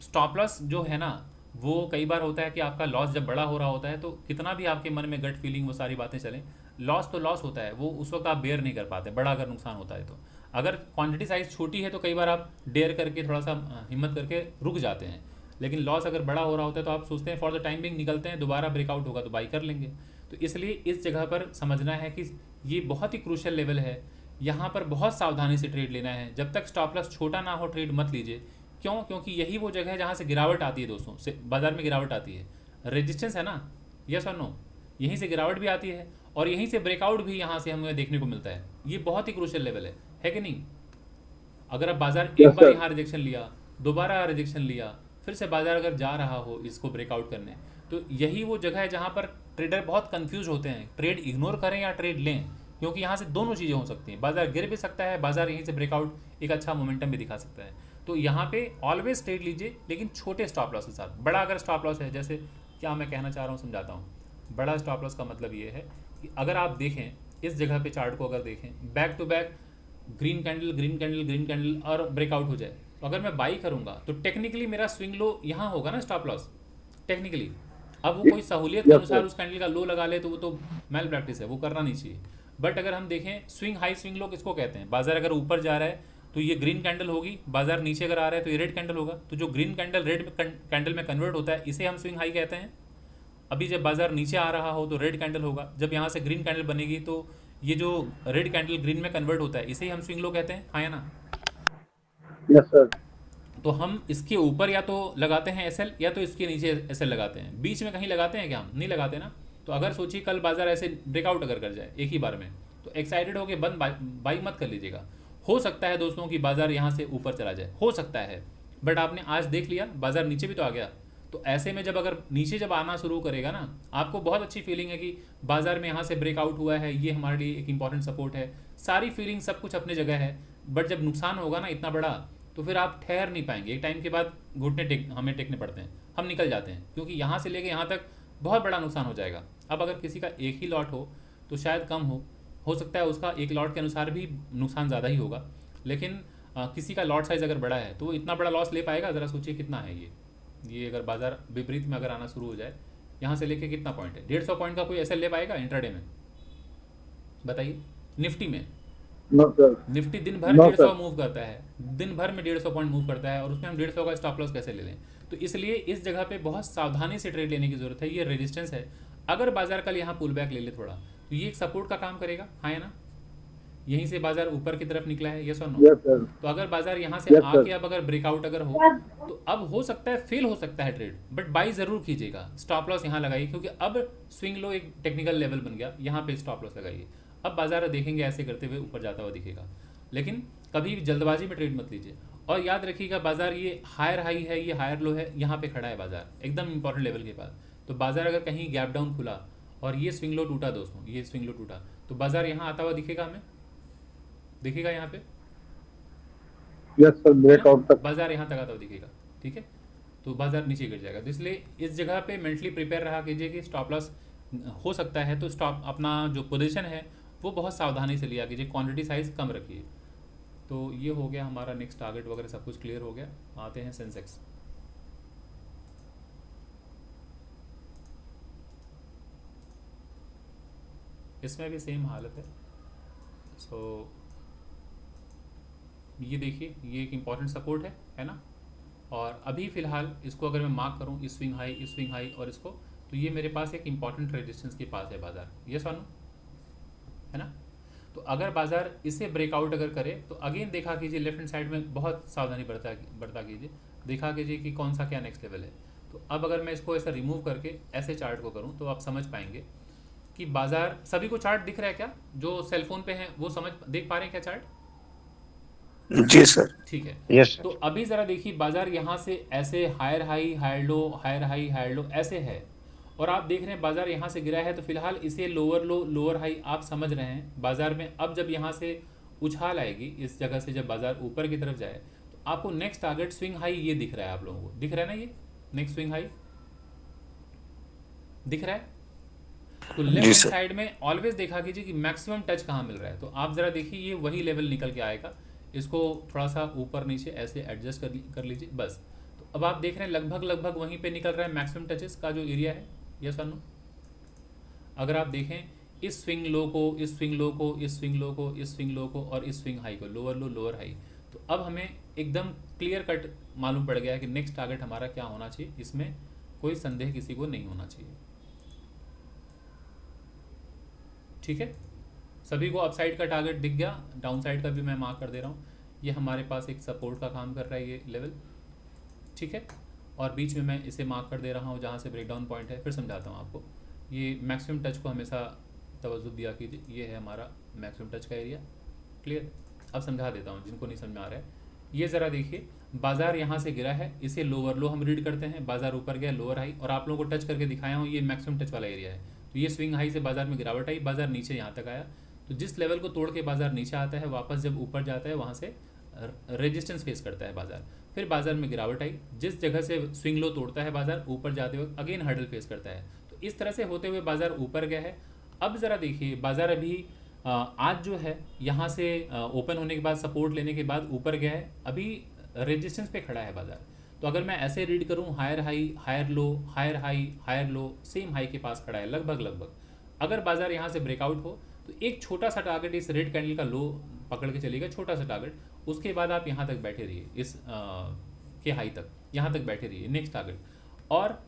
[SPEAKER 1] स्टॉप लॉस जो है ना, वो कई बार होता है कि आपका लॉस जब बड़ा हो रहा होता है तो कितना भी आपके मन में गट फीलिंग वो सारी बातें चलें, लॉस तो लॉस होता है, वो उस वक्त आप बेयर नहीं कर पाते, बड़ा अगर नुकसान होता है तो। अगर क्वांटिटी साइज छोटी है तो कई बार आप डेयर करके थोड़ा सा हिम्मत करके रुक जाते हैं, लेकिन लॉस अगर बड़ा हो रहा होता है तो आप सोचते हैं फॉर द टाइम बिंग निकलते हैं, दोबारा ब्रेकआउट होगा तो बाई कर लेंगे। तो इसलिए इस जगह पर समझना है कि ये बहुत ही क्रूशियल लेवल है, यहाँ पर बहुत सावधानी से ट्रेड लेना है। जब तक स्टॉप लॉस छोटा ना हो ट्रेड मत लीजिए। क्यों? क्योंकि यही वो जगह है जहाँ से गिरावट आती है दोस्तों, से बाजार में गिरावट आती है। रेजिस्टेंस है ना, यस और नो, यहीं से गिरावट भी आती है और यहीं से ब्रेकआउट भी यहाँ से हमें देखने को मिलता है। ये बहुत ही क्रूशियल लेवल है कि नहीं? अगर आप बाजार
[SPEAKER 2] यस
[SPEAKER 1] एक बार
[SPEAKER 2] सर।
[SPEAKER 1] यहाँ रिजेक्शन लिया, दोबारा रिजेक्शन लिया, फिर से बाजार अगर जा रहा हो इसको ब्रेकआउट करने, तो यही वो जगह है जहाँ पर ट्रेडर बहुत कंफ्यूज होते हैं, ट्रेड इग्नोर करें या ट्रेड लें। क्योंकि यहाँ से दोनों चीज़ें हो सकती हैं, बाजार गिर भी सकता है, बाजार यहीं से ब्रेकआउट एक अच्छा मोमेंटम भी दिखा सकता है। तो यहाँ पे ऑलवेज ट्रेड लीजिए, लेकिन छोटे स्टॉप लॉस के साथ। बड़ा अगर स्टॉप लॉस है, जैसे क्या मैं कहना चाह रहा हूँ समझाता हूँ। बड़ा स्टॉप लॉस का मतलब ये है कि अगर आप देखें इस जगह पे चार्ट को, अगर देखें back to back green candle, green candle, green candle और ब्रेकआउट हो जाए, तो अगर मैं बाई करूंगा तो टेक्निकली मेरा स्विंग लो यहाँ होगा ना, स्टॉप लॉस टेक्निकली। अब वो कोई सहूलियत के
[SPEAKER 2] यस
[SPEAKER 1] अनुसार
[SPEAKER 2] सर।
[SPEAKER 1] उस कैंडल का लो लगा ले तो वो तो मैल प्रैक्टिस है, वो करना नहीं चाहिए। बट अगर हम देखें स्विंग हाई, स्विंग लो किसको कहते हैं? बाजार अगर ऊपर जा रहा है तो ये ग्रीन कैंडल होगी, बाजार नीचे अगर आ रहा है तो ये रेड कैंडल होगा। तो जो ग्रीन कैंडल रेड कैंडल में कन्वर्ट होता है इसे हम स्विंग हाई कहते हैं। अभी जब बाजार नीचे आ रहा हो तो रेड कैंडल होगा, जब यहाँ से ग्रीन कैंडल बनेगी तो ये जो रेड कैंडल ग्रीन में कन्वर्ट होता है इसे ही हम स्विंग लो कहते हैं, हाँ या ना?
[SPEAKER 2] Yes sir.
[SPEAKER 1] तो हम इसके ऊपर या तो लगाते हैं एसएल या तो इसके नीचे एसएल लगाते हैं, बीच में कहीं लगाते हैं क्या? हम नहीं लगाते ना। तो अगर सोचिए कल बाजार ऐसे ब्रेकआउट अगर कर जाए एक ही बार में, तो एक्साइटेड होकर बंद बाई मत कर लीजिएगा। हो सकता है दोस्तों कि बाजार यहाँ से ऊपर चला जाए, हो सकता है, बट आपने आज देख लिया बाजार नीचे भी तो आ गया। तो ऐसे में जब अगर नीचे जब आना शुरू करेगा ना, आपको बहुत अच्छी फीलिंग है कि बाजार में यहाँ से ब्रेकआउट हुआ है, ये हमारे लिए एक इंपॉर्टेंट सपोर्ट है, सारी फीलिंग सब कुछ अपने जगह है। बट जब नुकसान होगा ना इतना बड़ा, तो फिर आप ठहर नहीं पाएंगे, एक टाइम के बाद घुटने हमें टेकने पड़ते हैं, हम निकल जाते हैं, क्योंकि यहाँ से लेके यहाँ तक बहुत बड़ा नुकसान हो जाएगा। अब अगर किसी का एक ही लॉट हो तो शायद कम हो सकता है उसका एक लॉट के अनुसार भी नुकसान ज़्यादा ही होगा, लेकिन किसी का लॉट साइज़ अगर बड़ा है तो वो इतना बड़ा लॉस ले पाएगा? ज़रा सोचिए कितना है ये अगर बाजार विपरीत में अगर आना शुरू हो जाए, यहाँ से लेके कितना पॉइंट है? 150 पॉइंट का कोई ऐसे ले पाएगा इंट्राडे में? बताइए। निफ्टी में,
[SPEAKER 2] नो सर।
[SPEAKER 1] निफ्टी दिन भर
[SPEAKER 2] नो
[SPEAKER 1] 150
[SPEAKER 2] सर।
[SPEAKER 1] मूव करता है, दिन भर में 150 पॉइंट मूव करता है, और उसमें हम 150 का स्टॉप लॉस कैसे ले लें? तो इसलिए इस जगह पे बहुत सावधानी से ट्रेड लेने की जरूरत है। ये रेजिस्टेंस है, अगर बाजार कल यहाँ पुल बैक ले ले थोड़ा, तो ये एक सपोर्ट का काम करेगा, हाँ या ना? यहीं से बाजार ऊपर की तरफ निकला है, यस और नो?
[SPEAKER 2] Yes sir.
[SPEAKER 1] तो अगर बाजार यहाँ से
[SPEAKER 2] यस
[SPEAKER 1] आके
[SPEAKER 2] सर।
[SPEAKER 1] अब अगर ब्रेकआउट अगर हो, तो अब हो सकता है फेल हो सकता है ट्रेड, बट बाई जरूर कीजिएगा। स्टॉप लॉस यहाँ लगाइए, क्योंकि अब स्विंग लो एक टेक्निकल लेवल बन गया, यहाँ पे स्टॉप लॉस लगाइए। अब बाजार देखेंगे ऐसे करते हुए ऊपर जाता हुआ दिखेगा, लेकिन कभी भी जल्दबाजी में ट्रेड मत लीजिए। और याद रखिएगा बाजार ये हायर हाई है, ये हायर लो है, यहाँ पे खड़ा है बाजार एकदम इंपॉर्टेंट लेवल के पास। तो बाजार अगर कहीं गैप डाउन खुला और ये स्विंग लो टूटा दोस्तों, ये स्विंग लो टूटा, तो बाजार यहाँ आता हुआ दिखेगा, हमें दिखेगा यहाँ पे,
[SPEAKER 2] यस सर।
[SPEAKER 1] है ना?
[SPEAKER 2] ब्रेकआउट तक।
[SPEAKER 1] बाजार यहाँ तक आता हुआ दिखेगा, ठीक है? तो बाजार नीचे गिर जाएगा। तो इसलिए इस जगह पे मेंटली प्रिपेयर रहा कीजिए कि स्टॉप लॉस हो सकता है, तो स्टॉप अपना जो पोजीशन है वो बहुत सावधानी से लिया कीजिए, क्वांटिटी साइज कम रखिए। तो ये हो गया हमारा नेक्स्ट टारगेट वगैरह सब कुछ क्लियर हो गया। आते हैं सेंसेक्स। इसमें भी सेम हालत है। सो ये देखिए, ये एक इम्पॉर्टेंट सपोर्ट है ना। और अभी फ़िलहाल इसको अगर मैं मार्क करूँ, इस स्विंग हाई और इसको, तो ये मेरे पास एक इम्पॉर्टेंट रेजिस्टेंस के पास है बाज़ार, ये नो, है ना। तो अगर बाज़ार इसे ब्रेकआउट अगर करे तो अगेन देखा कीजिए, लेफ्ट हैंड साइड में बहुत सावधानी बरता कीजिए, देखा कीजिए कि कौन सा क्या नेक्स्ट लेवल है। तो अब अगर मैं इसको ऐसा रिमूव करके ऐसे चार्ट को करूँ तो आप समझ पाएंगे कि बाज़ार, सभी को चार्ट दिख रहा है क्या? जो सेलफोन पे हैं वो देख पा रहे हैं क्या चार्ट?
[SPEAKER 3] जी सर।
[SPEAKER 1] ठीक है।
[SPEAKER 3] यस
[SPEAKER 1] तो
[SPEAKER 3] सर।
[SPEAKER 1] अभी ज़रा देखिए, बाज़ार यहाँ से ऐसे higher high higher low, higher high higher low ऐसे है, और आप देख रहे हैं बाज़ार यहाँ से गिरा है, तो फिलहाल इसे लोअर लो लोअर हाई आप समझ रहे हैं बाज़ार में। अब जब यहाँ से उछाल आएगी इस जगह से, जब बाज़ार ऊपर की तरफ जाए, तो आपको नेक्स्ट टारगेट स्विंग हाई ये दिख रहा है, आप लोगों को दिख रहा है ना, ये नेक्स्ट स्विंग हाई दिख रहा है। तो लेफ्ट
[SPEAKER 3] जी
[SPEAKER 1] हैंड
[SPEAKER 3] सर।
[SPEAKER 1] साइड में ऑलवेज देखा कीजिए कि मैक्सिमम टच कहाँ मिल रहा है। तो आप ज़रा देखिए, ये वही लेवल निकल के आएगा, इसको थोड़ा सा ऊपर नीचे ऐसे एडजस्ट कर लीजिए बस। तो अब आप देख रहे हैं लगभग वहीं पे निकल रहा है मैक्सिमम टचेस का जो एरिया है, यस और नो। अगर आप देखें इस स्विंग लो को, इस स्विंग लो को, इस स्विंग लो को, इस स्विंग लो को और इस स्विंग हाई को, लोअर लो लोअर हाई, तो अब हमें एकदम क्लियर कट मालूम पड़ गया है कि नेक्स्ट टारगेट हमारा क्या होना चाहिए, इसमें कोई संदेह किसी को नहीं होना चाहिए। ठीक है, सभी को अपसाइड का टारगेट दिख गया, डाउन साइड का भी मैं मार्क कर दे रहा हूँ। ये हमारे पास एक सपोर्ट का काम कर रहा है ये लेवल, ठीक है। और बीच में मैं इसे मार्क कर दे रहा हूँ जहाँ से ब्रेकडाउन पॉइंट है। फिर समझाता हूँ आपको, ये मैक्सिमम टच को हमेशा तवज्जो दिया कीजिए, ये है हमारा मैक्सिमम टच का एरिया। क्लियर? अब समझा देता हूँ जिनको नहीं समझ में आ रहा है। ये ज़रा देखिए, बाज़ार यहाँ से गिरा है, इसे लोअर लो हम रीड करते हैं, बाज़ार ऊपर गया लोअर हाई, और आप लोगों को टच करके दिखाया हूँ, ये मैक्सिमम टच वाला एरिया है। तो ये स्विंग हाई से बाज़ार में गिरावट आई, बाज़ार नीचे यहाँ तक आया। तो जिस लेवल को तोड़ के बाज़ार नीचे आता है, वापस जब ऊपर जाता है वहाँ से रेजिस्टेंस फेस करता है बाज़ार, फिर बाज़ार में गिरावट आई, जिस जगह से स्विंग लो तोड़ता है बाज़ार, ऊपर जाते वक्त अगेन हर्डल फेस करता है। तो इस तरह से होते हुए बाज़ार ऊपर गया है। अब ज़रा देखिए, बाज़ार अभी आज जो है यहाँ से ओपन होने के बाद, सपोर्ट लेने के बाद ऊपर गया है, अभी रेजिस्टेंस पे खड़ा है बाज़ार। तो अगर मैं ऐसे रीड करूँ, higher high higher low, higher high higher low, same high के पास खड़ा है लगभग। अगर बाज़ार यहाँ से ब्रेकआउट हो तो एक छोटा सा टारगेट इस रेड कैंडल का लो पकड़ के चलेगा, छोटा सा टारगेट, उसके बाद आप यहाँ तक बैठे रहिए, इस के हाई तक यहाँ तक बैठे रहिए, नेक्स्ट टारगेट। और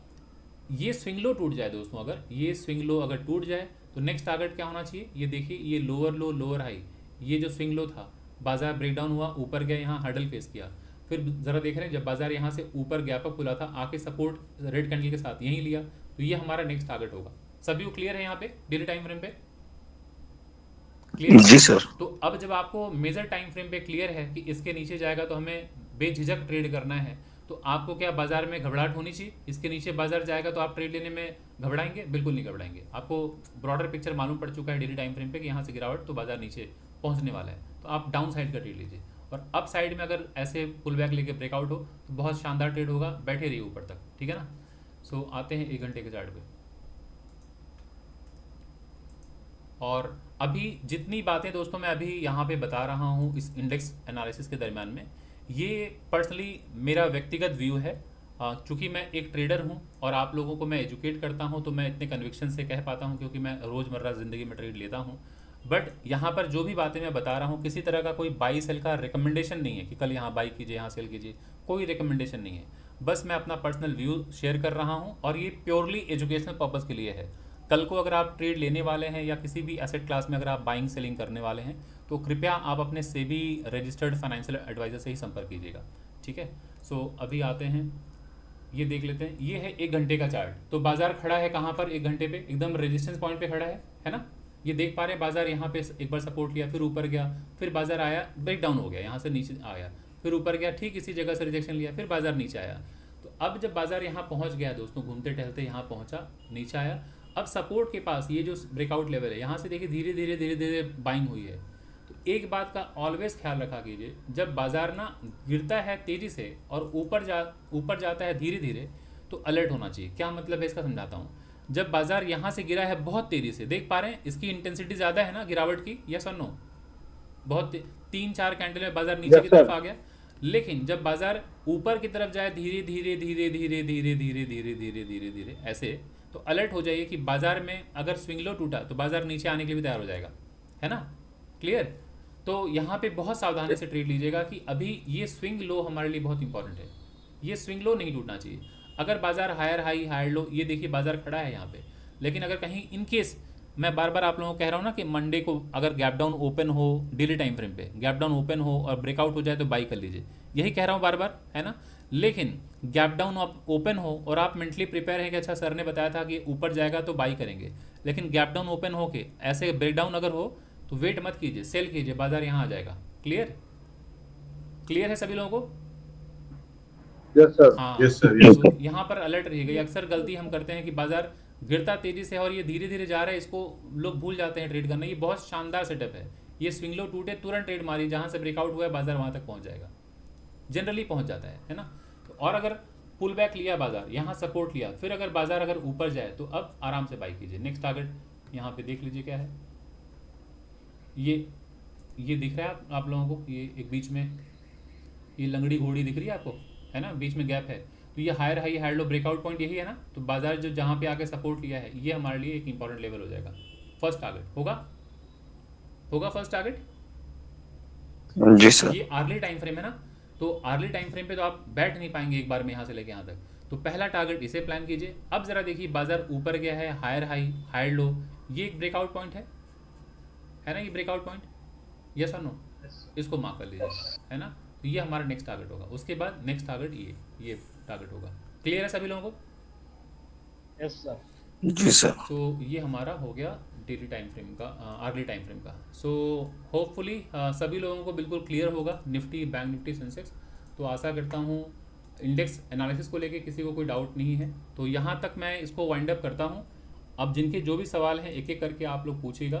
[SPEAKER 1] ये स्विंग लो टूट जाए दोस्तों, अगर ये स्विंग लो अगर टूट जाए तो नेक्स्ट टारगेट क्या होना चाहिए, ये देखिए, ये लोअर लो लोअर हाई, ये जो स्विंग लो था, बाजार ब्रेकडाउन हुआ, ऊपर गया, यहाँ हर्डल फेस किया, फिर ज़रा देख रहे हैं जब बाजार यहाँ से ऊपर गैप अप खुला था, आके सपोर्ट रेड कैंडल के साथ यहीं लिया, तो ये हमारा नेक्स्ट टारगेट होगा। सभी को क्लियर है यहाँ पे डेली टाइम फ्रेम पे? क्लियर?
[SPEAKER 3] जी सर।
[SPEAKER 1] तो अब जब आपको मेजर टाइम फ्रेम पे क्लियर है कि इसके नीचे जाएगा तो हमें बेझिझक ट्रेड करना है, तो आपको क्या बाजार में घबराहट होनी चाहिए? इसके नीचे बाजार जाएगा तो आप ट्रेड लेने में घबराएंगे? बिल्कुल नहीं घबराएंगे। आपको ब्रॉडर पिक्चर मालूम पड़ चुका है डेली टाइम फ्रेम पे कि यहाँ से गिरावट, तो बाजार नीचे पहुँचने वाला है, तो आप डाउन साइड का ट्रेड लीजिए। और अप साइड में अगर ऐसे पुल बैक लेके ब्रेकआउट हो तो बहुत शानदार ट्रेड होगा, बैठे रहिए ऊपर तक, ठीक है ना। सो आते हैं 1 घंटे के चार्ट पे। और अभी जितनी बातें दोस्तों मैं अभी यहाँ पे बता रहा हूँ इस इंडेक्स एनालिसिस के दरमियान में, ये पर्सनली मेरा व्यक्तिगत व्यू है। चूँकि मैं एक ट्रेडर हूँ और आप लोगों को मैं एजुकेट करता हूँ, तो मैं इतने कन्विक्शन से कह पाता हूँ क्योंकि मैं रोज़मर्रा ज़िंदगी में ट्रेड लेता हूँ। बट यहाँ पर जो भी बातें मैं बता रहा हूँ, किसी तरह का कोई बाई सेल का रिकमेंडेशन नहीं है कि कल यहाँ बाई कीजिए, यहाँ सेल कीजिए, कोई रिकमेंडेशन नहीं है। बस मैं अपना पर्सनल व्यू शेयर कर रहा हूँ और ये प्योरली एजुकेशनल पर्पज़ के लिए है। कल को अगर आप ट्रेड लेने वाले हैं या किसी भी एसेट क्लास में अगर आप बाइंग सेलिंग करने वाले हैं, तो कृपया आप अपने सेबी रजिस्टर्ड फाइनेंशियल एडवाइज़र से ही संपर्क कीजिएगा, ठीक है। सो अभी आते हैं, ये देख लेते हैं, ये है 1 घंटे का चार्ट। तो बाजार खड़ा है कहाँ पर 1 घंटे पे? एकदम रेजिस्टेंस पॉइंट पे खड़ा है ना। ये देख पा रहे हैं, बाजार यहाँ पे एक बार सपोर्ट लिया, फिर ऊपर गया, फिर बाजार आया, ब्रेक डाउन हो गया, यहाँ से नीचे आया, फिर ऊपर गया, ठीक इसी जगह से रिजेक्शन लिया, फिर बाजार नीचे आया। तो अब जब बाजार यहाँ पहुँच गया दोस्तों, घूमते टहलते यहाँ पहुँचा, नीचे आया, अब सपोर्ट के पास ये जो ब्रेकआउट लेवल है, यहाँ से देखिए धीरे धीरे बाइंग हुई है। तो एक बात का ऑलवेज ख्याल रखा कीजिए, जब बाजार ना गिरता है तेज़ी से और ऊपर जाता है धीरे धीरे, तो अलर्ट होना चाहिए। क्या मतलब है इसका, समझाता हूँ। जब बाजार यहाँ से गिरा है बहुत तेज़ी से, देख पा रहे हैं इसकी इंटेंसिटी ज़्यादा है ना गिरावट की, यस और नो? बहुत 3-4 कैंडल में बाजार नीचे की तरफ आ गया। लेकिन जब बाजार ऊपर की तरफ जाए धीरे धीरे धीरे धीरे धीरे धीरे धीरे धीरे धीरे धीरे धीरे ऐसे, तो अलर्ट हो जाइए कि बाजार में अगर स्विंग लो टूटा तो बाजार नीचे आने के लिए भी तैयार हो जाएगा, है ना, क्लियर। तो यहाँ पे बहुत सावधानी से ट्रेड लीजिएगा कि अभी ये स्विंग लो हमारे लिए बहुत इंपॉर्टेंट है, ये स्विंग लो नहीं टूटना चाहिए। अगर बाजार हायर हाई हायर लो, ये देखिए बाजार खड़ा है यहाँ पे, लेकिन अगर कहीं इन केस, मैं बार बार आप लोगों को कह रहा हूँ ना कि मंडे को अगर गैप डाउन ओपन हो डेली टाइम फ्रेम पे, गैप डाउन ओपन हो और ब्रेकआउट हो जाए तो बाई कर लीजिए, यही कह रहा हूँ बार बार, है ना। लेकिन गैप डाउन ओपन हो और आप मेंटली प्रिपेयर हैं कि अच्छा सर ने बताया था कि ऊपर जाएगा तो बाई करेंगे, लेकिन गैप डाउन ओपन हो के ऐसे ब्रेकडाउन अगर हो तो वेट मत कीजिए, सेल कीजिए, बाजार यहाँ आ जाएगा। क्लियर, क्लियर है सभी लोगों को?
[SPEAKER 2] Yes, sir.
[SPEAKER 1] हाँ
[SPEAKER 4] Yes, sir. Yes,
[SPEAKER 1] तो यहाँ पर अलर्ट रहिएगा। ये अक्सर गलती हम करते हैं कि बाजार गिरता तेजी से है और ये धीरे धीरे जा रहा है, इसको लोग भूल जाते हैं ट्रेड करना। ये बहुत शानदार सेटअप है, ये स्विंग लो टूटे तुरंत ट्रेड मारी, जहाँ से ब्रेकआउट हुआ है बाजार वहाँ तक पहुँच जाएगा, जनरली पहुँच जाता है ना। तो और अगर पुल बैक लिया बाजार, यहाँ सपोर्ट लिया, फिर अगर बाजार अगर ऊपर जाए तो अब आराम से बाई कीजिए। नेक्स्ट टारगेट यहाँ पे देख लीजिए क्या है, ये दिख रहा है आप लोगों को, ये एक बीच में ये लंगड़ी घोड़ी दिख रही है आपको, है ना, बीच में गैप है, तो ये higher high higher low breakout point यही है ना। तो बाजार जो जहाँ पे आके सपोर्ट लिया है, ये हमारे लिए एक इंपॉर्टेंट लेवल हो जाएगा, फर्स्ट टारगेट होगा फर्स्ट टारगेट।
[SPEAKER 3] जी सर।
[SPEAKER 1] ये आर्ली टाइम फ्रेम है ना, तो आर्ली टाइम फ्रेम पे तो आप बैठ नहीं पाएंगे एक बार में यहाँ से लेके यहाँ तक, तो पहला टारगेट इसे प्लान कीजिए। अब जरा देखिए बाजार ऊपर गया है, हायर हाई हायर लो, ये एक ब्रेकआउट पॉइंट है ना, ये ब्रेकआउट पॉइंट, यस और नो, इसको मार्क कर लीजिए, है ना। तो ये हमारा नेक्स्ट टारगेट होगा, उसके बाद नेक्स्ट टारगेट ये टारगेट होगा। क्लियर है सभी लोगों को?
[SPEAKER 2] Yes, sir.
[SPEAKER 3] जी सर।
[SPEAKER 1] सो ये हमारा हो गया डेली टाइम फ्रेम का, अर्ली टाइम फ्रेम का। सो होपफुली सभी लोगों को बिल्कुल क्लियर होगा निफ्टी, बैंक निफ्टी, सेंसेक्स। तो आशा करता हूँ इंडेक्स एनालिसिस को लेके किसी को कोई डाउट नहीं है। तो यहाँ तक मैं इसको वाइंड अप करता हूँ। अब जिनके जो भी सवाल हैं एक एक करके आप लोग पूछिएगा।